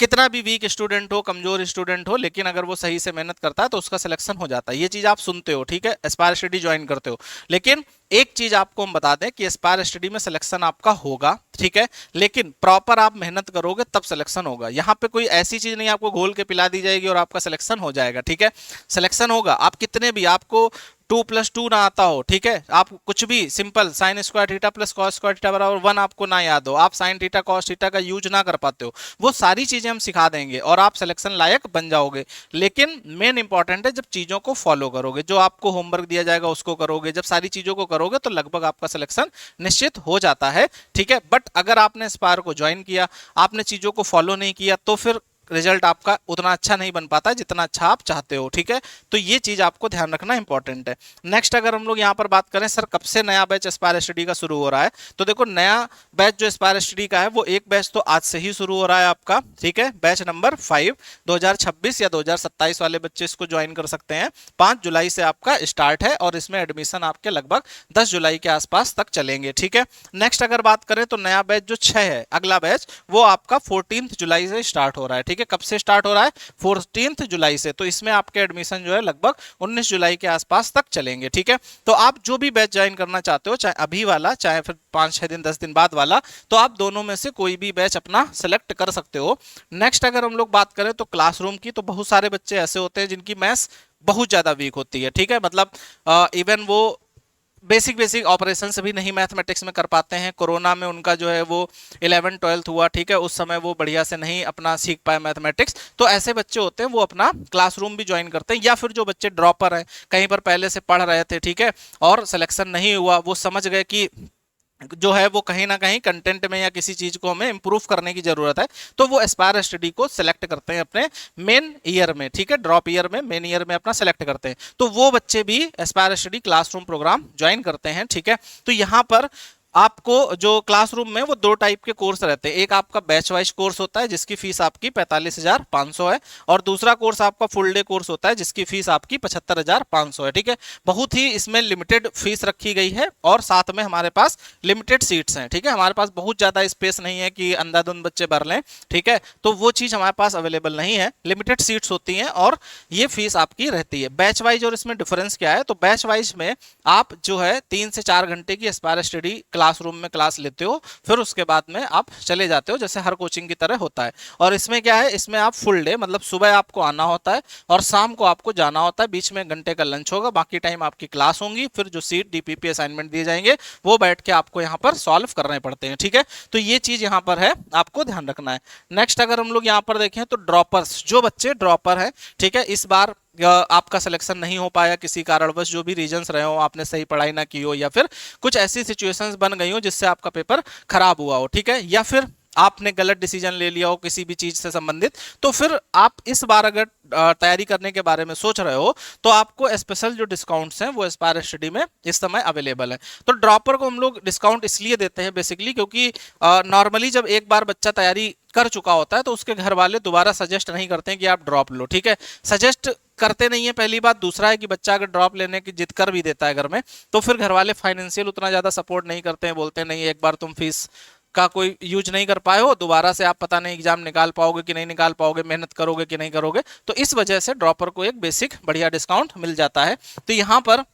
कितना भी वीक स्टूडेंट हो, कमजोर स्टूडेंट हो, लेकिन अगर वो सही से मेहनत करता है तो उसका सिलेक्शन हो जाता है। ये चीज आप सुनते हो, ठीक है, एस्पायर स्टडी ज्वाइन करते हो, लेकिन एक चीज आपको हम बता दें कि एस्पायर स्टडी में सिलेक्शन आपका होगा, ठीक है, लेकिन प्रॉपर आप मेहनत करोगे तब सिलेक्शन होगा। यहाँ पे कोई ऐसी चीज नहीं आपको घोल के पिला दी जाएगी और आपका सिलेक्शन हो जाएगा। ठीक है, सिलेक्शन होगा, आप कितने भी, आपको 2+2 ना आता हो, ठीक है, आप कुछ भी simple sine square theta plus cos square theta बराबर 1 आपको ना याद हो, आप साइन थीटा कॉस थीटा का यूज ना कर पाते हो, वो सारी चीजें हम सिखा देंगे और आप सिलेक्शन लायक बन जाओगे। लेकिन मेन इंपॉर्टेंट है जब चीजों को फॉलो करोगे, जो आपको होमवर्क दिया जाएगा उसको करोगे, जब सारी चीजों को करोगे तो लगभग आपका सिलेक्शन निश्चित हो जाता है, ठीक है। बट अगर आपने एस्पायर को ज्वाइन किया, आपने चीजों को फॉलो नहीं किया, तो फिर रिजल्ट आपका उतना अच्छा नहीं बन पाता जितना अच्छा आप चाहते हो, ठीक है। तो ये चीज आपको ध्यान रखना इंपॉर्टेंट है। नेक्स्ट अगर हम लोग यहाँ पर बात करें सर कब से नया बैच एस्पायर स्टडी का शुरू हो रहा है, तो देखो नया बैच जो एस्पायर स्टडी का है वो एक बैच तो आज से ही शुरू हो रहा है आपका, ठीक है। बैच नंबर 5 2026 या 2027 वाले बच्चे इसको ज्वाइन कर सकते हैं। 5 जुलाई से आपका स्टार्ट है और इसमें एडमिशन आपके लगभग 10 जुलाई के आसपास तक चलेंगे, ठीक है। नेक्स्ट अगर बात करें तो नया बैच जो 6 है, अगला बैच वो आपका 14 जुलाई से स्टार्ट हो रहा है, ठीक है। कब से स्टार्ट हो रहा है? 14 जुलाई से। तो इसमें आपके एडमिशन जो है लगभग 19 जुलाई के आसपास तक चलेंगे, ठीक है। तो आप जो भी बैच ज्वाइन करना चाहते हो, चाहे अभी वाला चाहे फिर 5-6 दिन 10 दिन बाद वाला, तो आप दोनों में से कोई भी बैच अपना सेलेक्ट कर सकते हो। नेक्स्ट अगर हम लोग बात करें तो क्लासरूम की, तो बहुत सारे बच्चे ऐसे होते हैं जिनकी मैथ्स बहुत ज्यादा वीक होती है, ठीक है। मतलब इवन वो बेसिक बेसिक ऑपरेशन भी नहीं मैथमेटिक्स में कर पाते हैं। कोरोना में उनका जो है वो 11-12 हुआ, ठीक है, उस समय वो बढ़िया से नहीं अपना सीख पाए मैथमेटिक्स। तो ऐसे बच्चे होते हैं वो अपना क्लासरूम भी ज्वाइन करते हैं, या फिर जो बच्चे ड्रॉपर हैं, कहीं पर पहले से पढ़ रहे थे, ठीक है, और सिलेक्शन नहीं हुआ, वो समझ गए कि जो है वो कहीं ना कहीं कंटेंट में या किसी चीज को हमें इंप्रूव करने की जरूरत है, तो वो एस्पायर स्टडी को सिलेक्ट करते हैं अपने मेन ईयर में, ठीक है, ड्रॉप ईयर में मेन ईयर में अपना सेलेक्ट करते हैं। तो वो बच्चे भी Aspire Study classroom programme join करते हैं, ठीक है। तो यहाँ पर आपको जो क्लासरूम में वो 2 टाइप के कोर्स रहते हैं। एक आपका बैच वाइज कोर्स होता है जिसकी फीस आपकी 45,500 है, और दूसरा कोर्स आपका फुल डे कोर्स होता है जिसकी फीस आपकी 75,500 है, ठीक है। बहुत ही इसमें लिमिटेड फीस रखी गई है और साथ में हमारे पास लिमिटेड सीट्स हैं, ठीक है। हमारे पास बहुत ज्यादा स्पेस नहीं है कि अंधाधुंध बच्चे भर लें, ठीक है, तो वो चीज हमारे पास अवेलेबल नहीं है, लिमिटेड सीट्स होती हैं और ये फीस आपकी रहती है। बैच वाइज और इसमें डिफरेंस क्या है, तो बैच वाइज में आप जो है 3 से 4 घंटे की एस्पायर स्टडी क्लासरूम में क्लास लेते हो, फिर उसके बाद में आप चले जाते हो जैसे हर कोचिंग की तरह होता है। और इसमें क्या है, इसमें आप फुल डे मतलब सुबह आपको आना होता है और शाम को आपको जाना होता है, बीच में 1 घंटे का लंच होगा, बाकी टाइम आपकी क्लास होंगी, फिर जो सीट डीपीपी असाइनमेंट दिए जाएंगे वो बैठ के आपको यहाँ पर सॉल्व करने पड़ते हैं, ठीक है। तो ये चीज यहाँ पर है, आपको ध्यान रखना है। नेक्स्ट अगर हम लोग यहाँ पर देखें तो ड्रॉपर्स, जो बच्चे ड्रॉपर हैं, ठीक है, इस बार आपका सिलेक्शन नहीं हो पाया किसी कारणवश, जो भी रीजंस रहे हो, आपने सही पढ़ाई ना की हो, या फिर कुछ ऐसी सिचुएशंस बन गई हो जिससे आपका पेपर खराब हुआ हो, ठीक है, या फिर आपने गलत डिसीजन ले लिया हो किसी भी चीज से संबंधित, तो फिर आप इस बार अगर तैयारी करने के बारे में सोच रहे हो तो आपको स्पेशल जो डिस्काउंट्स हैं वो एस्पायर स्टडी में इस समय अवेलेबल है। तो ड्रॉपर को हम लोग डिस्काउंट इसलिए देते हैं बेसिकली क्योंकि नॉर्मली जब एक बार बच्चा तैयारी कर चुका होता है तो उसके घर वाले दोबारा सजेस्ट नहीं करते हैं कि आप ड्रॉप लो, ठीक है, सजेस्ट करते नहीं है, पहली बात। दूसरा है कि बच्चा अगर ड्रॉप लेने की जिद कर भी देता है घर में, तो फिर घर वाले फाइनेंशियल उतना ज्यादा सपोर्ट नहीं करते हैं, बोलते हैं नहीं एक बार तुम फीस का कोई यूज नहीं कर पाए हो, दोबारा से आप पता नहीं एग्जाम निकाल पाओगे कि नहीं निकाल पाओगे, मेहनत करोगे कि नहीं करोगे, तो इस वजह से ड्रॉपर को एक बेसिक बढ़िया डिस्काउंट मिल जाता है। तो यहाँ पर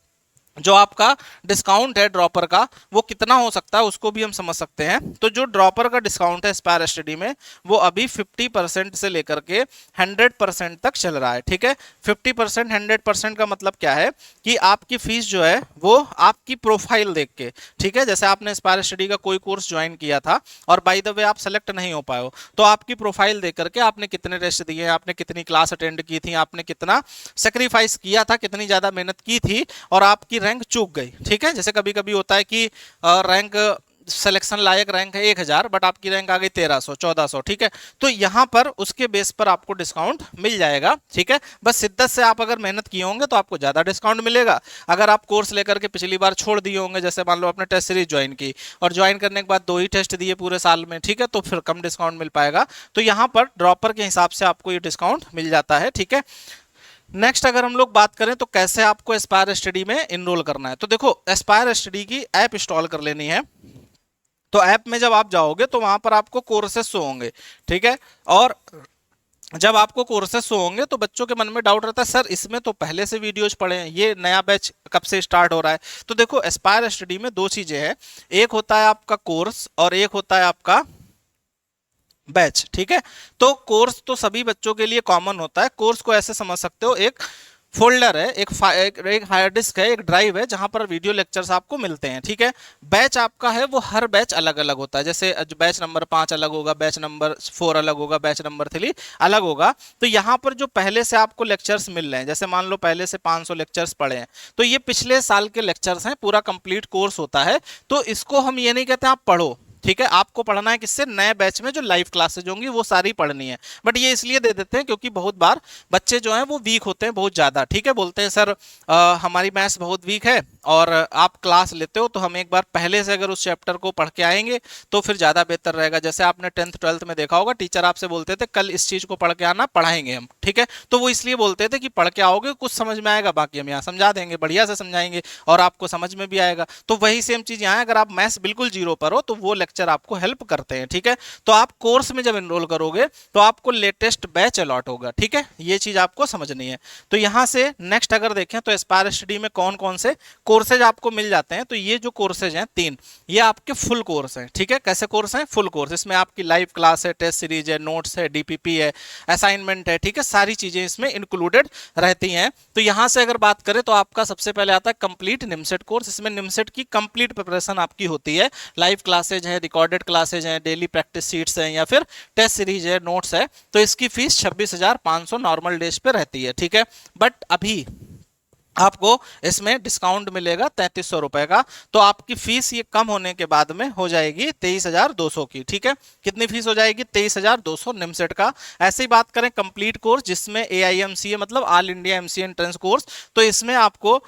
जो आपका डिस्काउंट है ड्रॉपर का वो कितना हो सकता है उसको भी हम समझ सकते हैं। तो जो ड्रॉपर का डिस्काउंट है एस्पायर स्टडी में वो अभी 50% से लेकर के 100% तक चल रहा है, ठीक है। 50% 100% का मतलब क्या है कि आपकी फीस जो है वो आपकी प्रोफाइल देख के, ठीक है, जैसे आपने एस्पायर स्टडी का कोई कोर्स ज्वाइन किया था और बाय द वे आप सेलेक्ट नहीं हो पाए हो, तो आपकी प्रोफाइल देख करके आपने कितने टेस्ट दिए, आपने कितनी क्लास अटेंड की थी, आपने कितना सेक्रीफाइस किया था, कितनी ज्यादा मेहनत की थी और आपकी रैंक चूक गई, ठीक है। जैसे कभी कभी होता है कि रैंक सिलेक्शन लायक रैंक है 1000 बट आपकी रैंक आ गई 1300 1400, ठीक है, तो यहां पर उसके बेस पर आपको डिस्काउंट मिल जाएगा, ठीक है। बस शिद्दत से आप अगर मेहनत किए होंगे तो आपको ज्यादा डिस्काउंट मिलेगा। अगर आप कोर्स लेकर के पिछली बार छोड़ दिए होंगे, जैसे मान लो आपने टेस्ट सीरीज ज्वाइन की और ज्वाइन करने के बाद 2 ही टेस्ट दिए पूरे साल में, ठीक है, तो फिर कम डिस्काउंट मिल पाएगा। तो यहां पर ड्रॉपर के हिसाब से आपको ये डिस्काउंट मिल जाता है, ठीक है। नेक्स्ट अगर हम लोग बात करें तो कैसे आपको एस्पायर स्टडी में इनरोल करना है, तो देखो एस्पायर स्टडी की ऐप इंस्टॉल कर लेनी है। तो ऐप में जब आप जाओगे तो वहां पर आपको कोर्सेस शो होंगे, ठीक है, और जब आपको कोर्सेस शो होंगे तो बच्चों के मन में डाउट रहता है सर इसमें तो पहले से वीडियोज पढ़े हैं, ये नया बैच कब से स्टार्ट हो रहा है। तो देखो एस्पायर स्टडी में 2 चीजें हैं, एक होता है आपका कोर्स और एक होता है आपका बैच, ठीक है। तो कोर्स तो सभी बच्चों के लिए कॉमन होता है। कोर्स को ऐसे समझ सकते हो, एक फोल्डर है, एक हार्ड डिस्क है, एक ड्राइव है जहां पर वीडियो लेक्चर्स आपको मिलते हैं। ठीक है, बैच आपका है वो हर बैच अलग अलग होता है, जैसे बैच नंबर 5 अलग होगा, बैच नंबर 4 अलग होगा, बैच नंबर 3 अलग होगा। तो यहाँ पर जो पहले से आपको लेक्चर्स मिल रहे हैं, जैसे मान लो पहले से 500 लेक्चर्स पढ़े हैं, तो ये पिछले साल के लेक्चर्स हैं, पूरा कंप्लीट कोर्स होता है। तो इसको हम ये नहीं कहते आप पढ़ो, ठीक है, आपको पढ़ना है किससे, नए बैच में जो लाइव क्लासेज होंगी वो सारी पढ़नी है। बट ये इसलिए दे देते हैं क्योंकि बहुत बार बच्चे जो हैं वो वीक होते हैं बहुत ज़्यादा। ठीक है, बोलते हैं सर हमारी मैथ्स बहुत वीक है और आप क्लास लेते हो तो हम एक बार पहले से अगर उस चैप्टर को पढ़ के आएंगे तो फिर ज़्यादा बेहतर रहेगा। जैसे आपने 10th 12th में देखा होगा, टीचर आपसे बोलते थे कल इस चीज़ को पढ़ के आना, पढ़ाएंगे हम। ठीक है, तो वो इसलिए बोलते थे कि पढ़ के आओगे कुछ समझ में आएगा, बाकी हम यहाँ समझा देंगे, बढ़िया से समझाएंगे और आपको समझ में भी आएगा। तो वही सेम चीज़ यहाँ है, अगर आप मैथ्स बिल्कुल जीरो पर हो तो वो लेक्चर आपको हेल्प करते हैं। ठीक है, तो आप कोर्स में जब एनरोल करोगे तो आपको लेटेस्ट बैच अलॉट होगा। ठीक है, ये चीज आपको समझनी है। तो यहां से नेक्स्ट अगर देखें तो एस्पायर स्टडी में कौन कौन से कोर्सेज आपको मिल जाते हैं, तो ये जो कोर्सेज हैं 3, ये आपके फुल कोर्स हैं। ठीक है, कैसे कोर्स हैं, फुल कोर्स। इसमें आपकी लाइव क्लास है, टेस्ट सीरीज है, नोट्स है, डीपीपी है, असाइनमेंट है। ठीक है, सारी चीजें इसमें इंक्लूडेड रहती हैं। तो यहां से अगर बात करें तो आपका सबसे पहले आता है कंप्लीट निमसेट कोर्स। इसमें निमसेट की कंप्लीट प्रिपरेशन आपकी होती है, लाइव क्लासेज है, रिकॉर्डेड क्लासेज हैं, डेली प्रैक्टिस शीट्स हैं या फिर टेस्ट सीरीज है, नोट्स है। तो इसकी फीस 26,500 नॉर्मल डेज पे रहती है। ठीक है, बट अभी आपको इसमें डिस्काउंट मिलेगा 3300 रुपए का, तो आपकी फीस ये कम होने के बाद में हो जाएगी 23,200 की। ठीक है, कितनी फीस हो जाएगी, 23,200 निमसेट का। ऐसे ही बात करें कंप्लीट कोर्स जिसमें AIMCA मतलब all India MCA entrance course, तो इसमें आपको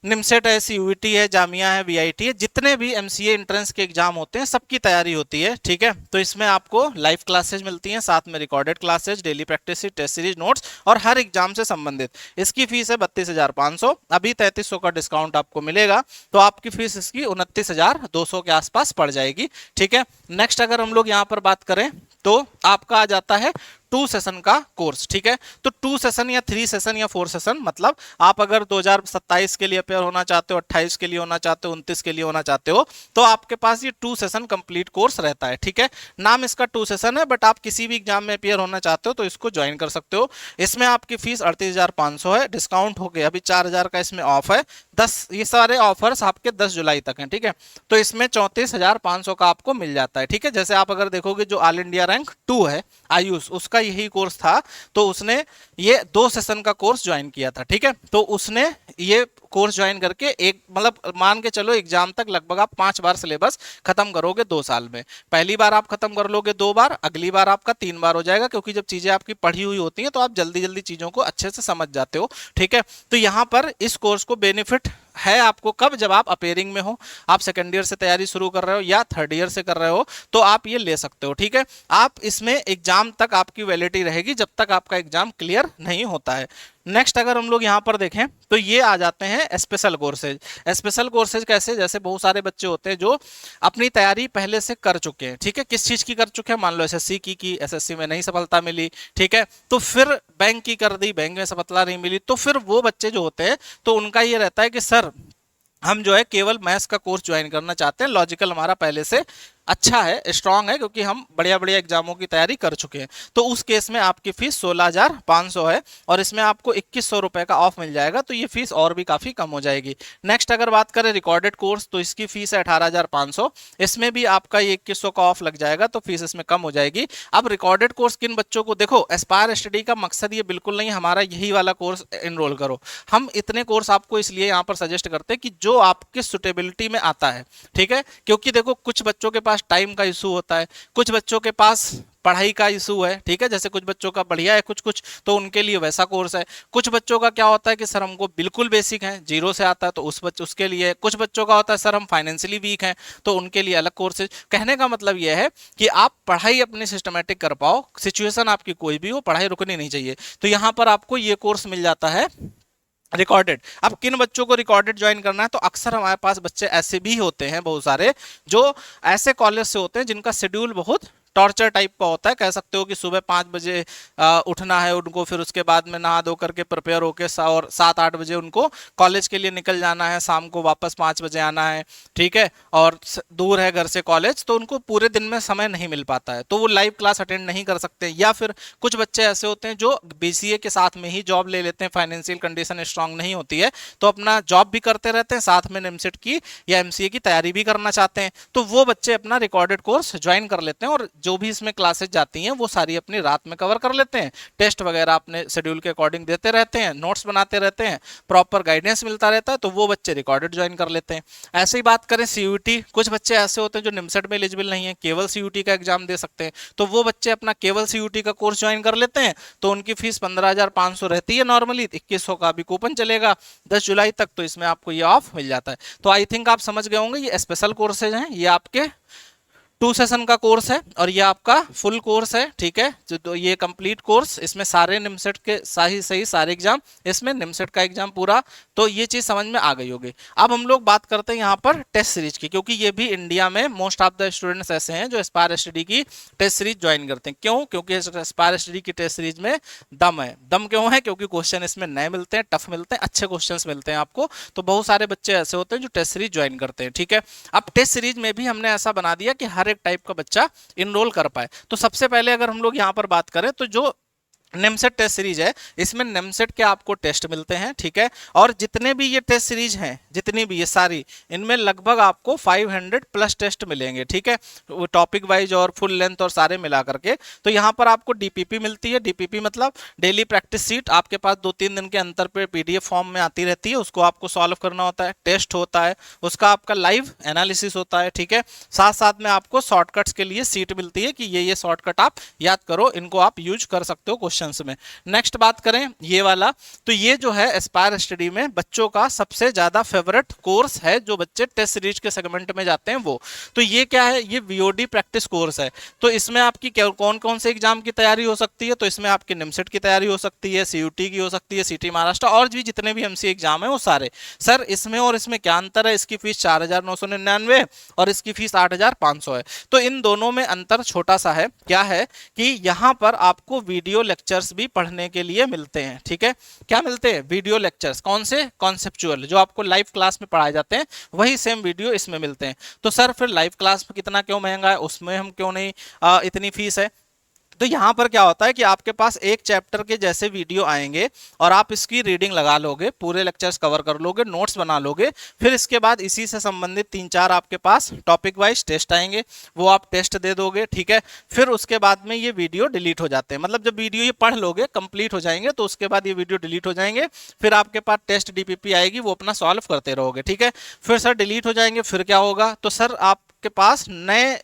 निमसेट है, CUET है, जामिया है, VIT है, जितने भी MCA एंट्रेंस के एग्जाम होते हैं सबकी तैयारी होती है। ठीक है, तो इसमें आपको लाइव क्लासेज मिलती हैं, साथ में recorded classes, daily practice, test series, notes और हर एग्जाम से संबंधित। इसकी फीस है 32,500, अभी 3300 का डिस्काउंट आपको मिलेगा, तो आपकी फीस इसकी 29,200 के आसपास पड़ जाएगी। ठीक है, नेक्स्ट अगर हम लोग यहाँ पर बात करें तो आपका आ जाता है 2 सेशन का कोर्स। ठीक है, तो 2 सेशन या 3 सेशन या 4 सेशन, मतलब आप अगर 2027 के लिए अपेयर होना चाहते हो, 28 के लिए होना चाहते हो, 29 के लिए होना चाहते हो, तो आपके पास ये 2 सेशन कंप्लीट कोर्स रहता है। ठीक है, नाम इसका 2 सेशन है, बट आप किसी भी एग्जाम में अपेयर होना चाहते हो तो इसको ज्वाइन कर सकते हो। इसमें आपकी फीस 38,500 है, डिस्काउंट हो गया, अभी 4,000 का इसमें ऑफ है। 10 ये सारे ऑफर्स आपके 10 जुलाई तक हैं। ठीक है, तो इसमें 34,500 का आपको मिल जाता है। ठीक है, जैसे आप अगर देखोगे जो ऑल इंडिया रैंक 2 है आयुष, उसका यही कोर्स था, तो उसने ये 2 सेशन का कोर्स ज्वाइन किया था। ठीक है, तो उसने ये कोर्स ज्वाइन करके एक मतलब मान के चलो एग्जाम तक लगभग आप 5 बार सिलेबस खत्म करोगे 2 साल में। पहली बार आप खत्म कर लोगे 2 बार, अगली बार आपका 3 बार हो जाएगा, क्योंकि जब चीजें आपकी पढ़ी हुई होती हैं तो आप जल्दी जल्दी चीजों को अच्छे से समझ जाते हो। ठीक है, तो यहाँ पर इस कोर्स को बेनिफिट है आपको कब, जब आप अपेयरिंग में हो, आप सेकंड ईयर से तैयारी शुरू कर रहे हो या थर्ड ईयर से कर रहे हो, तो आप ये ले सकते हो। ठीक है, आप इसमें एग्जाम तक आपकी वैलिडिटी रहेगी जब तक आपका एग्जाम क्लियर नहीं होता है। नेक्स्ट अगर हम लोग यहाँ पर देखें तो ये आ जाते हैं स्पेशल कोर्सेज। स्पेशल कोर्सेज कैसे, जैसे बहुत सारे बच्चे होते हैं जो अपनी तैयारी पहले से कर चुके हैं। ठीक है, किस चीज की कर चुके हैं, मान लो SSC की SSC में नहीं सफलता मिली, ठीक है, तो फिर बैंक की कर दी, बैंक में सफलता नहीं मिली, तो फिर वो बच्चे जो होते हैं तो उनका ये रहता है कि सर हम जो है केवल मैथ्स का कोर्स ज्वाइन करना चाहते हैं, लॉजिकल हमारा पहले से अच्छा है, स्ट्रांग है, क्योंकि हम बढ़िया बढ़िया एग्जामों की तैयारी कर चुके हैं। तो उस केस में आपकी फीस 16,500 है और इसमें आपको 2,100 रुपए का ऑफ मिल जाएगा, तो ये फीस और भी काफी कम हो जाएगी। नेक्स्ट अगर बात करें रिकॉर्डेड कोर्स, तो इसकी फीस है 18,500, इसमें भी आपका ये 2,100 का ऑफ लग जाएगा, तो फीस इसमें कम हो जाएगी। अब रिकॉर्डेड कोर्स किन बच्चों को, देखो एस्पायर स्टडी का मकसद ये बिल्कुल नहीं हमारा यही वाला कोर्स एनरोल करो, हम इतने कोर्स आपको इसलिए यहाँ पर सजेस्ट करते हैं कि जो आपके सुटेबिलिटी में आता है। ठीक है, क्योंकि देखो कुछ बच्चों के पास टाइम का इशू होता है, कुछ बच्चों के पास पढ़ाई का इशू है। ठीक है, जैसे कुछ बच्चों का बढ़िया है, कुछ तो उनके लिए वैसा कोर्स है। कुछ बच्चों का क्या होता है कि सर हमको बिल्कुल बेसिक है, जीरो से आता है, तो उसके लिए। कुछ बच्चों का होता है सर हम फाइनेंशियली वीक हैं, तो उनके लिए अलग कोर्सेज। कहने का मतलब यह है कि आप पढ़ाई अपनी सिस्टमेटिक कर पाओ, सिचुएशन आपकी कोई भी हो, पढ़ाई रुकनी नहीं चाहिए, तो यहाँ पर आपको ये कोर्स मिल जाता है रिकॉर्डेड। अब किन बच्चों को रिकॉर्डेड ज्वाइन करना है, तो अक्सर हमारे पास बच्चे ऐसे भी होते हैं बहुत सारे जो ऐसे कॉलेज से होते हैं जिनका शेड्यूल बहुत टॉर्चर टाइप का होता है, कह सकते हो कि सुबह 5 बजे उठना है उनको, फिर उसके बाद में नहा धो करके प्रिपेयर होके और 7-8 बजे उनको कॉलेज के लिए निकल जाना है, शाम को वापस 5 बजे आना है, ठीक है, और दूर है घर से कॉलेज, तो उनको पूरे दिन में समय नहीं मिल पाता है, तो वो लाइव क्लास अटेंड नहीं कर सकते। या फिर कुछ बच्चे ऐसे होते हैं जो बीसीए के साथ में ही जॉब ले लेते हैं, फाइनेंशियल कंडीशन स्ट्रांग नहीं होती है, तो अपना जॉब भी करते रहते हैं, साथ में निमसेट की या एमसीए की तैयारी भी करना चाहते हैं, तो वो बच्चे अपना रिकॉर्डेड कोर्स ज्वाइन कर लेते हैं और जो भी इसमें क्लासेस जाती हैं वो सारी अपनी रात में कवर कर लेते हैं, टेस्ट वगैरह अपने शेड्यूल के अकॉर्डिंग देते रहते हैं, नोट्स बनाते रहते हैं, प्रॉपर गाइडेंस मिलता रहता है, तो वो बच्चे रिकॉर्डेड ज्वाइन कर लेते हैं। ऐसे ही बात करें सीयूटी, कुछ बच्चे ऐसे होते हैं जो निमसेट में एलिजिबल नहीं है, केवल सीयूटी का एग्जाम दे सकते हैं, तो वो बच्चे अपना केवल सीयूटी का कोर्स ज्वाइन कर लेते हैं, तो उनकी फीस 15,500 रहती है नॉर्मली, 2100 का भी कूपन चलेगा 10 जुलाई तक, तो इसमें आपको ये ऑफ मिल जाता है। तो आई थिंक आप समझ गए होंगे, ये स्पेशल कोर्सेज हैं, ये आपके 2 सेशन का कोर्स है और ये आपका फुल कोर्स है, ठीक है, तो ये कंप्लीट कोर्स, इसमें सारे निमसेट के सही सारे एग्जाम, इसमें निमसेट का एग्जाम पूरा, तो ये चीज समझ में आ गई होगी। अब हम लोग बात करते हैं यहाँ पर टेस्ट सीरीज की, क्योंकि ये भी इंडिया में मोस्ट ऑफ द स्टूडेंट्स ऐसे हैं जो एस्पायर स्टडी की टेस्ट सीरीज ज्वाइन करते हैं। क्यों? क्योंकि एस्पायर स्टडी की टेस्ट सीरीज में दम है। दम क्यों है? क्योंकि क्वेश्चन इसमें नए मिलते हैं, टफ मिलते हैं, अच्छे क्वेश्चन मिलते हैं आपको, तो बहुत सारे बच्चे ऐसे होते हैं जो टेस्ट सीरीज ज्वाइन करते हैं, ठीक है। अब टेस्ट सीरीज में भी हमने ऐसा बना दिया कि हर एक टाइप का बच्चा इनरोल कर पाए। तो सबसे पहले अगर हम लोग यहां पर बात करें तो जो नेमसेट टेस्ट सीरीज है, इसमें नेमसेट के आपको टेस्ट मिलते हैं, ठीक है, और जितने भी ये टेस्ट सीरीज हैं, जितनी भी ये सारी, इनमें लगभग आपको 500 प्लस टेस्ट मिलेंगे, ठीक है, टॉपिक वाइज और फुल लेंथ और सारे मिला करके। तो यहाँ पर आपको डीपीपी मिलती है, डीपीपी मतलब डेली प्रैक्टिस सीट, आपके पास 2-3 दिन के अंतर पे पीडीएफ फॉर्म में आती रहती है, उसको आपको सॉल्व करना होता है, टेस्ट होता है, उसका आपका लाइव एनालिसिस होता है, ठीक है, साथ साथ में आपको शॉर्टकट्स के लिए सीट मिलती है कि ये शॉर्टकट आप याद करो, इनको आप यूज कर सकते हो क्वेश्चन में। नेक्स्ट बात करें ये वाला, तो ये जो है एस्पायर स्टडी में बच्चों का सबसे ज्यादा फेवरेट कोर्स है, जो बच्चे टेस्ट सीरीज के सेगमेंट में जाते हैं वो। तो ये क्या है? ये वीओडी प्रैक्टिस कोर्स है। तो इसमें आपकी कौन कौन से एग्जाम की तैयारी हो सकती है? तो इसमें आपकी निमसेट की तैयारी हो सकती है, सीयूटी की हो सकती है, सिटी महाराष्ट्र और भी जितने भी एमसीए एग्जाम है वो सारे। सर इसमें और इसमें क्या अंतर है? इसकी फीस 4,999 और इसकी फीस 8,500 है। तो इन दोनों में अंतर छोटा सा है, क्या है कि यहां पर आपको वीडियो लेक्चर्स भी पढ़ने के लिए मिलते हैं, ठीक है। क्या मिलते हैं? Video lectures. कौन से? कॉन्सेप्चुअल, जो आपको लाइव क्लास में पढ़ाए जाते हैं, वही सेम वीडियो इसमें मिलते हैं। तो सर फिर लाइव क्लास में कितना क्यों महंगा है, उसमें हम क्यों नहीं इतनी फीस है? तो यहां पर क्या होता है कि आपके पास एक चैप्टर के जैसे वीडियो आएंगे और आप इसकी रीडिंग लगा लोगे, पूरे लेक्चर्स कवर कर लोगे, नोट्स बना लोगे, फिर इसके बाद इसी से संबंधित 3-4 आपके पास टॉपिक वाइज टेस्ट आएंगे, वो आप टेस्ट दे दोगे, ठीक है। फिर उसके बाद में ये वीडियो डिलीट हो जाते हैं, मतलब जब वीडियो ये पढ़ लोगे, कंप्लीट हो जाएंगे, तो उसके बाद ये वीडियो डिलीट हो जाएंगे, फिर आपके पास टेस्ट डीपीपी आएगी, वो अपना सॉल्व करते रहोगे, ठीक है। फिर सर डिलीट हो जाएंगे, फिर क्या होगा? तो सर आपके पास नए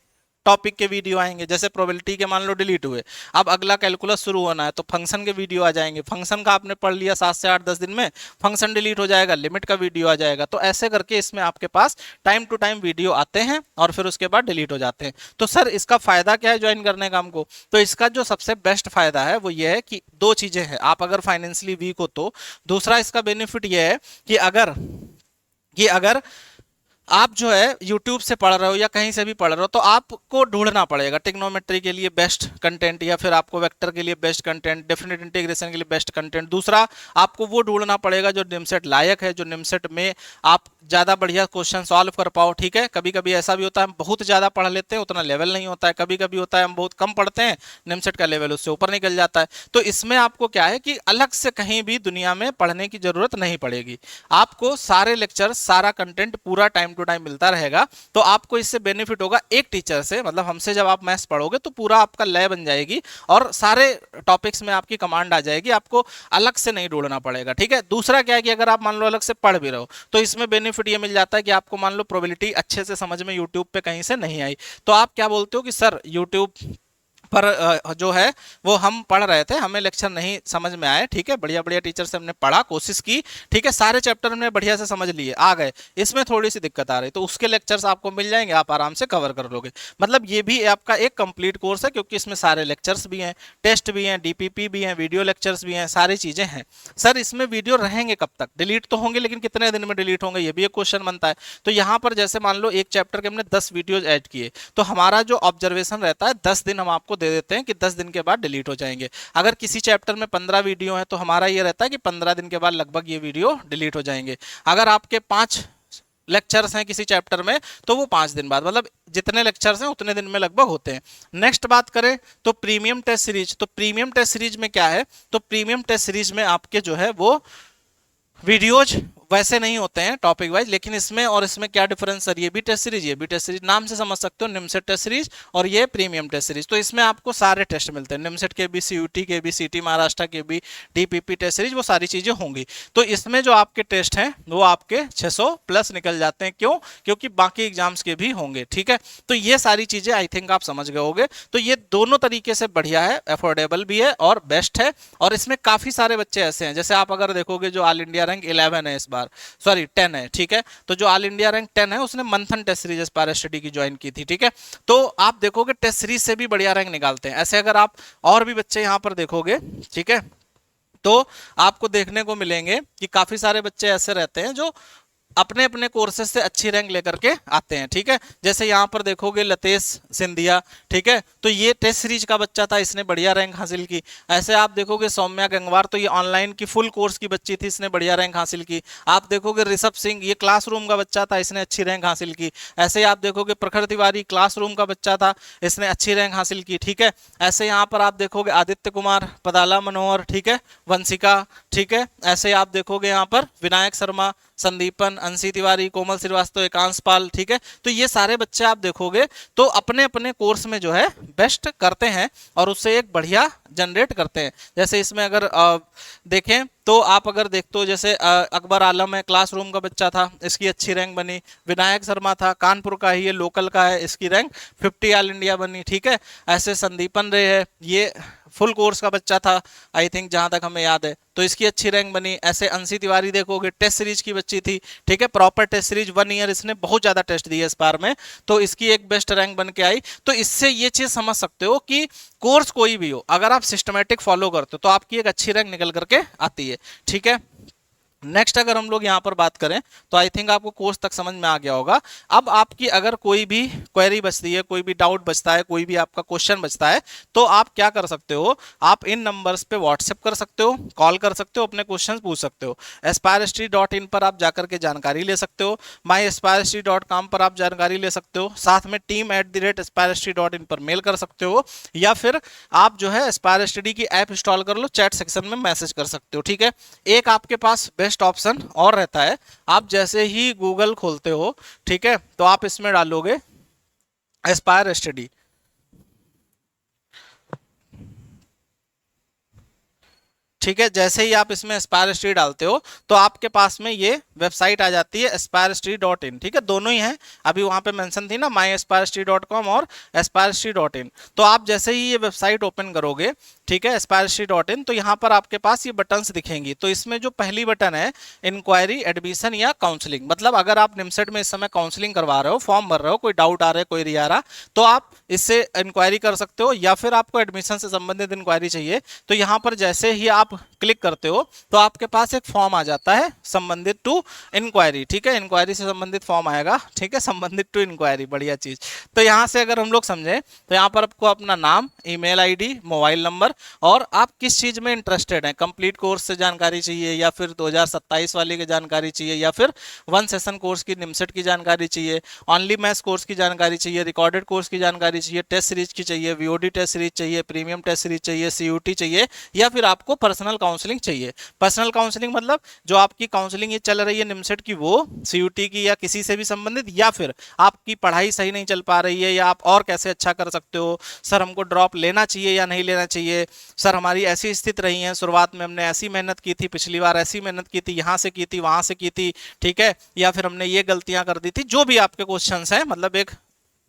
टॉपिक के वीडियो आएंगे, जैसे प्रोबेबिलिटी के मान लो डिलीट हुए, अब अगला कैलकुलस शुरू होना है, तो फंक्शन के वीडियो आ जाएंगे, फंक्शन का आपने पढ़ लिया 7 से 8-10 दिन में, फंक्शन डिलीट हो जाएगा, लिमिट का वीडियो आ जाएगा। तो ऐसे करके इसमें आपके पास टाइम टू टाइम वीडियो आते हैं और फिर उसके बाद डिलीट हो जाते हैं। तो सर इसका फायदा क्या है ज्वाइन करने का हमको? तो इसका जो सबसे बेस्ट फायदा है वो ये है कि 2 चीजें हैं, आप अगर फाइनेंशियली वीक हो तो, दूसरा इसका बेनिफिट ये है कि अगर आप जो है YouTube से पढ़ रहे हो या कहीं से भी पढ़ रहे हो, तो आपको ढूंढना पड़ेगा ट्रिग्नोमेट्री के लिए बेस्ट कंटेंट, या फिर आपको वेक्टर के लिए बेस्ट कंटेंट, डेफिनेट इंटीग्रेशन के लिए बेस्ट कंटेंट। दूसरा आपको वो ढूंढना पड़ेगा जो निमसेट लायक है, जो निमसेट में आप ज़्यादा बढ़िया क्वेश्चन सॉल्व कर पाओ, ठीक है। कभी कभी ऐसा भी होता है हम बहुत ज़्यादा पढ़ लेते हैं, उतना लेवल नहीं होता है, कभी कभी होता है हम बहुत कम पढ़ते हैं, निमसेट का लेवल उससे ऊपर निकल जाता है। तो इसमें आपको क्या है कि अलग से कहीं भी दुनिया में पढ़ने की जरूरत नहीं पड़ेगी, आपको सारे लेक्चर, सारा कंटेंट पूरा टाइम टू टाइम मिलता रहेगा। तो आपको इससे बेनिफिट होगा एक टीचर से, मतलब हमसे जब आप मैथ्स पढ़ोगे तो पूरा आपका लय बन जाएगी और सारे टॉपिक्स में आपकी कमांड आ जाएगी, आपको अलग से नहीं ढूंढना पड़ेगा, ठीक है। दूसरा क्या है कि अगर आप मान लो अलग से पढ़ भी रहो तो इसमें बेनिफिट ये मिल जाता है कि आपको मान लो प्रोबेबिलिटी अच्छे से समझ में यूट्यूब पे कहीं से नहीं आई, तो आप क्या बोलते हो कि सर यूट्यूब पर जो है वो हम पढ़ रहे थे, हमें लेक्चर नहीं समझ में आए, ठीक है। बढ़िया बढ़िया टीचर से हमने पढ़ा, कोशिश की, ठीक है। सारे चैप्टर हमने बढ़िया से समझ लिए, आ गए, इसमें थोड़ी सी दिक्कत आ रही, तो उसके लेक्चर्स आपको मिल जाएंगे, आप आराम से कवर कर लोगे। मतलब ये भी आपका एक कंप्लीट कोर्स है, क्योंकि इसमें सारे लेक्चर्स भी हैं, टेस्ट भी हैं, डीपीपी भी हैं, वीडियो लेक्चर्स भी हैं, सारी चीजें हैं। सर इसमें वीडियो रहेंगे कब तक? डिलीट तो होंगे, लेकिन कितने दिन में डिलीट होंगे, ये भी एक क्वेश्चन बनता है। तो यहाँ पर जैसे मान लो एक चैप्टर के हमने 10 वीडियोज ऐड किए, तो हमारा जो ऑब्जर्वेशन रहता है 10 दिन हम आपको दे देते हैं कि 10 दिन के बाद डिलीट हो जाएंगे। अगर किसी चैप्टर में 15 वीडियो है तो हमारा ये रहता है कि 15 दिन के बाद लगभग ये वीडियो डिलीट हो जाएंगे। अगर आपके 5 लेक्चर्स हैं किसी चैप्टर में तो वो 5 दिन बाद, मतलब जितने लेक्चर्स हैं उतने दिन में लगभग होते हैं। नेक्स्ट बात करें तो प्रीमियम टेस्ट सीरीज, तो प्रीमियम टेस्ट सीरीज में क्या है, तो प्रीमियम टेस्ट सीरीज में आपके जो है वो वीडियोज वैसे नहीं होते हैं टॉपिक वाइज, लेकिन इसमें और इसमें क्या डिफरेंस सर? ये भी टेस्ट सीरीज, ये भी टेस्ट सीरीज, नाम से समझ सकते हो, निमसेट टेस्ट सीरीज और ये प्रीमियम टेस्ट सीरीज। तो इसमें आपको सारे टेस्ट मिलते हैं, निमसेट के भी, सीयूटी के भी, सीटी महाराष्ट्र के भी, डीपीपी टेस्ट सीरीज, वो सारी चीजें होंगी। तो इसमें जो आपके टेस्ट हैं वो आपके 600 प्लस निकल जाते हैं। क्यों? क्योंकि बाकी एग्जाम्स के भी होंगे, ठीक है। तो ये सारी चीजें आई थिंक आप समझ गए होंगे। तो ये दोनों तरीके से बढ़िया है, अफोर्डेबल भी है और बेस्ट है। और इसमें काफी सारे बच्चे ऐसे हैं, जैसे आप अगर देखोगे जो ऑल इंडिया रैंक 11 है इस बार, सॉरी 10 है, ठीक है। तो जो ऑल इंडिया रैंक 10 है उसने मंथन टेस्ट सीरीज एस्पायर स्टडी की ज्वाइन की थी, ठीक है। तो आप देखोगे टेस्ट सीरीज से भी बढ़िया रैंक निकालते हैं। ऐसे अगर आप और भी बच्चे यहाँ पर देखोगे, ठीक है, तो आपको देखने को मिलेंगे कि काफी सारे बच्चे ऐसे रहते हैं जो अपने अपने कोर्सेज से अच्छी रैंक लेकर के आते हैं, ठीक है। जैसे यहाँ पर देखोगे लतेश सिंधिया, ठीक है, तो ये टेस्ट सीरीज का बच्चा था, इसने बढ़िया रैंक हासिल की। ऐसे आप देखोगे सौम्या गंगवार, तो ये ऑनलाइन की फुल कोर्स की बच्ची थी, इसने बढ़िया रैंक हासिल की। आप देखोगे ऋषभ सिंह, ये क्लासरूम का बच्चा था, इसने अच्छी रैंक हासिल की। ऐसे आप देखोगे प्रखर तिवारी, क्लासरूम का बच्चा था, इसने अच्छी रैंक हासिल की, ठीक है। ऐसे यहाँ पर आप देखोगे आदित्य कुमार, पदाला मनोहर, ठीक है, वंशिका, ठीक है। ऐसे आप देखोगे यहाँ पर विनायक शर्मा, संदीपन, अंशी तिवारी, कोमल श्रीवास्तव, एकांश पाल, ठीक है। तो ये सारे बच्चे आप देखोगे तो अपने अपने कोर्स में जो है बेस्ट करते हैं और उससे एक बढ़िया जनरेट करते हैं। जैसे इसमें अगर देखें तो आप अगर देखते हो, जैसे अकबर आलम है, क्लासरूम का बच्चा था, इसकी अच्छी रैंक बनी। विनायक शर्मा था, कानपुर का ही है, लोकल का है, इसकी रैंक 50 ऑल इंडिया बनी, ठीक है। ऐसे संदीपन रे है, ये फुल कोर्स का बच्चा था आई थिंक, जहां तक हमें याद है, तो इसकी अच्छी रैंक बनी। ऐसे अंशी तिवारी देखोगे टेस्ट सीरीज की बच्ची थी, ठीक है, प्रॉपर टेस्ट सीरीज 1 ईयर, इसने बहुत ज्यादा टेस्ट दिए इस बार में, तो इसकी एक बेस्ट रैंक बन के आई। तो इससे ये चीज समझ सकते हो कि कोर्स कोई भी हो, अगर आप सिस्टमेटिक फॉलो करते हो तो आपकी एक अच्छी रैंक निकल करके आती है, ठीक है। नेक्स्ट अगर हम लोग यहाँ पर बात करें तो आई थिंक आपको कोर्स तक समझ में आ गया होगा। अब आपकी अगर कोई भी क्वेरी बचती है, कोई भी डाउट बचता है, कोई भी आपका क्वेश्चन बचता है, तो आप क्या कर सकते हो, आप इन नंबर्स पे व्हाट्सएप कर सकते हो, कॉल कर सकते हो, अपने क्वेश्चन पूछ सकते हो। aspirestry.in पर आप जाकर के जानकारी ले सकते हो, myaspirestry.com पर आप जानकारी ले सकते हो, साथ में team@aspirestry.in पर मेल कर सकते हो, या फिर आप जो है एस्पायर स्टडी की ऐप इंस्टॉल कर लो, चैट सेक्शन में मैसेज कर सकते हो, ठीक है। एक आपके पास बेस्ट ऑप्शन और रहता है, आप जैसे ही गूगल खोलते हो, ठीक है, तो आप इसमें डालोगे एस्पायर स्टडी, ठीक है। जैसे ही आप इसमें एस्पायर स्टडी डालते हो तो आपके पास में ये वेबसाइट आ जाती है aspirestry.in, ठीक है, दोनों ही हैं, अभी वहां पे मेंशन थी ना myaspirestry.com और aspirestry.in। तो आप जैसे ही ये वेबसाइट ओपन करोगे, ठीक है, aspirestry.in, तो यहाँ पर आपके पास ये बटन्स दिखेंगी। तो इसमें जो पहली बटन है इंक्वायरी, एडमिशन या काउंसलिंग, मतलब अगर आप निमसेट में इस समय काउंसलिंग करवा रहे हो, फॉर्म भर रहे हो, कोई डाउट आ रहा है, कोई आ रहा, तो आप इससे इंक्वायरी कर सकते हो, या फिर आपको एडमिशन से संबंधित इंक्वायरी चाहिए तो यहाँ पर जैसे ही आप क्लिक करते हो तो आपके पास एक फॉर्म आ जाता है संबंधित टू इंक्वायरी, ठीक है, इंक्वायरी से संबंधित फॉर्म आएगा, ठीक है, संबंधित टू इंक्वायरी, बढ़िया चीज। तो यहाँ से अगर हम लोग समझें तो यहाँ पर आपको अपना नाम, ईमेल आईडी, मोबाइल नंबर और आप किस चीज में इंटरेस्टेड हैं, कंप्लीट कोर्स से जानकारी चाहिए या फिर 2027 वाले की जानकारी चाहिए या फिर 1 सेशन कोर्स की निमसेट की जानकारी चाहिए, ओनली मैथ्स कोर्स की जानकारी चाहिए, रिकॉर्डेड कोर्स की जानकारी चाहिए, टेस्ट सीरीज की चाहिए, वीओडी टेस्ट सीरीज चाहिए, प्रीमियम टेस्ट सीरीज चाहिए, सीयूटी चाहिए, या फिर आपको पर्सनल काउंसलिंग चाहिए। पर्सनल काउंसलिंग मतलब जो आपकी काउंसलिंग ये चल रही है निमसेट की, वो सीयूटी की या किसी से भी संबंधित, या फिर आपकी पढ़ाई सही नहीं चल पा रही है, या आप और कैसे अच्छा कर सकते हो, सर हमको ड्रॉप लेना चाहिए या नहीं लेना चाहिए, सर हमारी ऐसी स्थिति रही है, शुरुआत में हमने ऐसी मेहनत की थी, पिछली बार ऐसी मेहनत की थी, यहाँ से की थी, वहां से की थी, ठीक है, या फिर हमने ये गलतियां कर दी थी, जो भी आपके क्वेश्चंस हैं, मतलब एक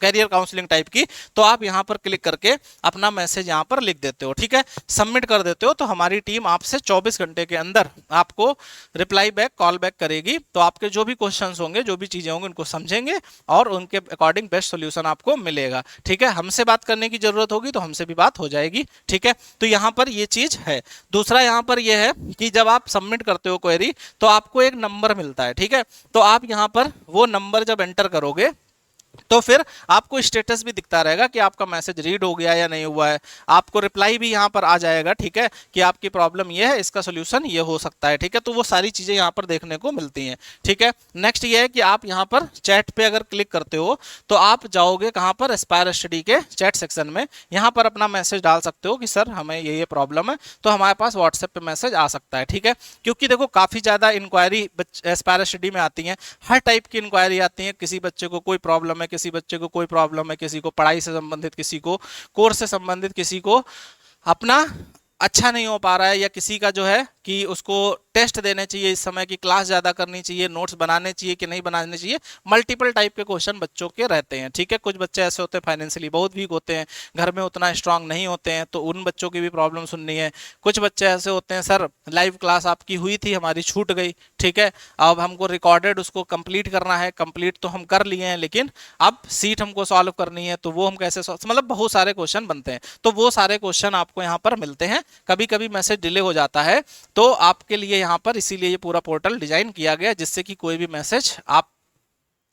कैरियर काउंसलिंग टाइप की, तो आप यहाँ पर क्लिक करके अपना मैसेज यहाँ पर लिख देते हो, ठीक है, सबमिट कर देते हो, तो हमारी टीम आपसे 24 घंटे के अंदर आपको रिप्लाई बैक, कॉल बैक करेगी। तो आपके जो भी क्वेश्चंस होंगे, जो भी चीजें होंगी, उनको समझेंगे और उनके अकॉर्डिंग बेस्ट सोल्यूशन आपको मिलेगा, ठीक है। हमसे बात करने की जरूरत होगी तो हमसे भी बात हो जाएगी, ठीक है। तो यहाँ पर ये चीज है। दूसरा यहाँ पर यह है कि जब आप सबमिट करते हो क्वेरी तो आपको एक नंबर मिलता है, ठीक है। तो आप यहाँ पर वो नंबर जब एंटर करोगे तो फिर आपको स्टेटस भी दिखता रहेगा कि आपका मैसेज रीड हो गया या नहीं हुआ है। आपको रिप्लाई भी यहाँ पर आ जाएगा, ठीक है, कि आपकी प्रॉब्लम ये है, इसका सोल्यूशन ये हो सकता है, ठीक है। तो वो सारी चीजें यहाँ पर देखने को मिलती हैं, ठीक है। नेक्स्ट ये है कि आप यहाँ पर चैट पे अगर क्लिक करते हो तो आप जाओगे कहाँ पर, एस्पायर स्टडी के चैट सेक्शन में। यहाँ पर अपना मैसेज डाल सकते हो कि सर हमें ये प्रॉब्लम है, तो हमारे पास व्हाट्सएप पे मैसेज आ सकता है, ठीक है। क्योंकि देखो काफी ज्यादा इंक्वायरी एस्पायर स्टडी में आती है, हर टाइप की इंक्वायरी आती है। किसी बच्चे को कोई प्रॉब्लम है, किसी बच्चे को कोई प्रॉब्लम है, किसी को पढ़ाई से संबंधित, किसी को कोर्स से संबंधित, किसी को अपना अच्छा नहीं हो पा रहा है, या किसी का जो है कि उसको टेस्ट देने चाहिए, इस समय की क्लास ज़्यादा करनी चाहिए, नोट्स बनाने चाहिए कि नहीं बनाने चाहिए। मल्टीपल टाइप के क्वेश्चन बच्चों के रहते हैं, ठीक है। कुछ बच्चे ऐसे होते हैं फाइनेंशियली बहुत वीक होते हैं, घर में उतना स्ट्रांग नहीं होते हैं, तो उन बच्चों की भी प्रॉब्लम सुननी है। कुछ बच्चे ऐसे होते हैं, सर लाइव क्लास आपकी हुई थी, हमारी छूट गई, ठीक है, अब हमको रिकॉर्डेड उसको कंप्लीट करना है, कंप्लीट तो हम कर लिए हैं लेकिन अब सीट हमको सॉल्व करनी है, तो वो हम कैसे मतलब बहुत सारे क्वेश्चन बनते हैं। तो वो सारे क्वेश्चन आपको यहाँ पर मिलते हैं। कभी कभी मैसेज डिले हो जाता है, तो आपके लिए यहाँ पर इसीलिए ये पूरा पोर्टल डिजाइन किया गया, जिससे कि कोई भी मैसेज आप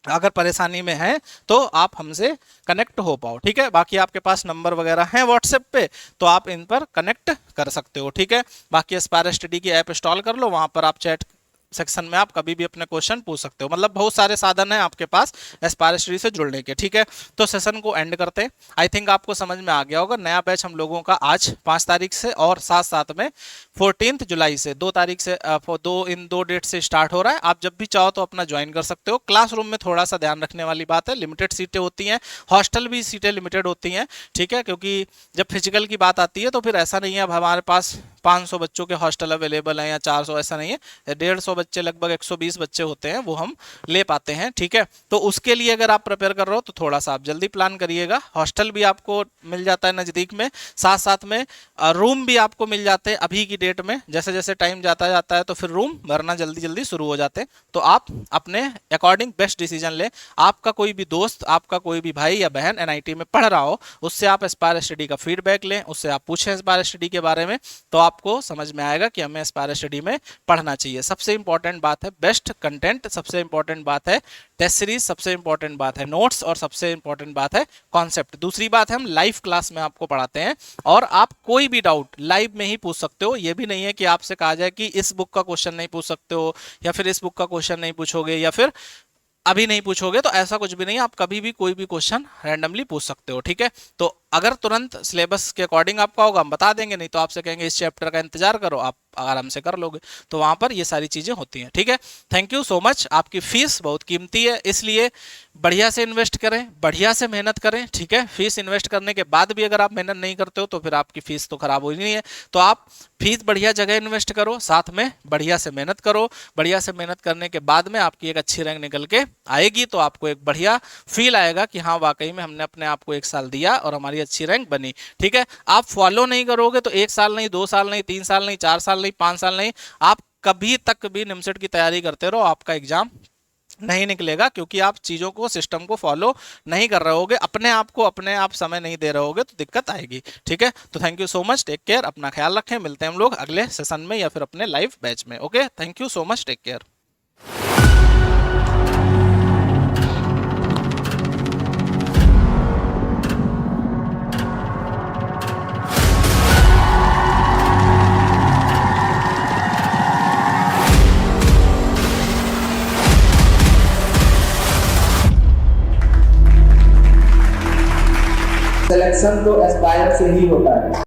अगर परेशानी में है तो आप हमसे कनेक्ट हो पाओ, ठीक है। बाकी आपके पास नंबर वगैरह हैं व्हाट्सएप पे, तो आप इन पर कनेक्ट कर सकते हो, ठीक है। बाकी एस्पायर स्टडी की ऐप इंस्टॉल कर लो, वहां पर आप चैट सेक्शन में आप कभी भी अपने क्वेश्चन पूछ सकते हो। मतलब बहुत सारे साधन हैं आपके पास एस्पायर स्टडी से जुड़ने के, ठीक है। तो सेशन को एंड करते हैं। आई थिंक आपको समझ में आ गया होगा। नया बैच हम लोगों का आज 5 तारीख से और साथ साथ में 14 जुलाई से 2 तारीख से इन 2 डेट से स्टार्ट हो रहा है। आप जब भी चाहो तो अपना ज्वाइन कर सकते हो। क्लासरूम में थोड़ा सा ध्यान रखने वाली बात है, लिमिटेड सीटें होती हैं, हॉस्टल भी सीटें लिमिटेड होती हैं, ठीक है। क्योंकि जब फिजिकल की बात आती है तो फिर ऐसा नहीं है अब हमारे पास 500 बच्चों के हॉस्टल अवेलेबल हैं या 400, ऐसा नहीं है। 150 बच्चे, लगभग 120 बच्चे होते हैं, वो हम ले पाते हैं, ठीक है। तो उसके लिए अगर आप प्रिपेयर कर रहे हो तो थोड़ा सा आप जल्दी प्लान करिएगा। हॉस्टल भी आपको मिल जाता है नज़दीक में, साथ साथ में रूम भी आपको मिल जाते हैं अभी की डेट में। जैसे जैसे टाइम जाता जाता है तो फिर रूम भरना जल्दी जल्दी शुरू हो जाते हैं। तो आप अपने अकॉर्डिंग बेस्ट डिसीजन लें। आपका कोई भी दोस्त, आपका कोई भी भाई या बहन NIT में पढ़ रहा हो, उससे आप एस्पायर स्टडी का फीडबैक लें, उससे आप पूछें एस्पायर स्टडी के बारे में, तो आपको समझ में आएगा कि हमें एस्पायर स्टडी में पढ़ना चाहिए। सबसे इंपॉर्टेंट बात है बेस्ट कंटेंट, सबसे इंपॉर्टेंट बात है टेस्ट सीरीज, सबसे इंपॉर्टेंट बात है नोट्स, और सबसे इंपॉर्टेंट बात है कॉन्सेप्ट। दूसरी बात है हम लाइव क्लास में आपको पढ़ाते हैं और आप कोई भी डाउट लाइव में ही पूछ सकते हो। ये भी नहीं है कि आपसे कहा जाए कि इस बुक का क्वेश्चन नहीं पूछ सकते हो, या फिर इस बुक का क्वेश्चन नहीं पूछोगे, या फिर अभी नहीं पूछोगे, तो ऐसा कुछ भी नहीं। आप कभी भी कोई भी क्वेश्चन रैंडमली पूछ सकते हो, ठीक है। तो अगर तुरंत सिलेबस के अकॉर्डिंग आपका होगा हम बता देंगे, नहीं तो आपसे कहेंगे इस चैप्टर का इंतजार करो, आप आराम से कर लोगे। तो वहां पर ये सारी चीजें होती हैं, ठीक है। Thank you so much. आपकी फीस बहुत कीमती है, इसलिए बढ़िया से इन्वेस्ट करें, बढ़िया से मेहनत करें, ठीक है। फीस इन्वेस्ट करने के बाद भी अगर आप मेहनत नहीं करते हो तो फिर आपकी फीस तो खराब हो ही नहीं है। तो आप फीस बढ़िया जगह इन्वेस्ट करो, साथ में बढ़िया से मेहनत करो। बढ़िया से मेहनत करने के बाद में आपकी एक अच्छी रैंक निकल के आएगी, तो आपको एक बढ़िया फील आएगा कि हाँ वाकई में हमने अपने आप को 1 साल दिया और हमारी अच्छी रैंक बनी, ठीक है। आप फॉलो नहीं करोगे तो 1 साल नहीं, 2 साल नहीं, 3 साल नहीं, 4 साल नहीं, 5 साल नहीं, आप कभी तक भी निमसेट की तैयारी करते रहो, आपका एग्जाम नहीं निकलेगा। क्योंकि आप चीज़ों को, सिस्टम को फॉलो नहीं कर रहे होगे, अपने आप को अपने आप समय नहीं दे रहे होगे, तो दिक्कत आएगी, ठीक है। तो thank you so much, take care, अपना ख्याल रखें। मिलते हैं हम लोग अगले सेशन में या फिर अपने लाइव बैच में। Okay, thank you so much, take care. Selection तो एस्पायर से ही होता है।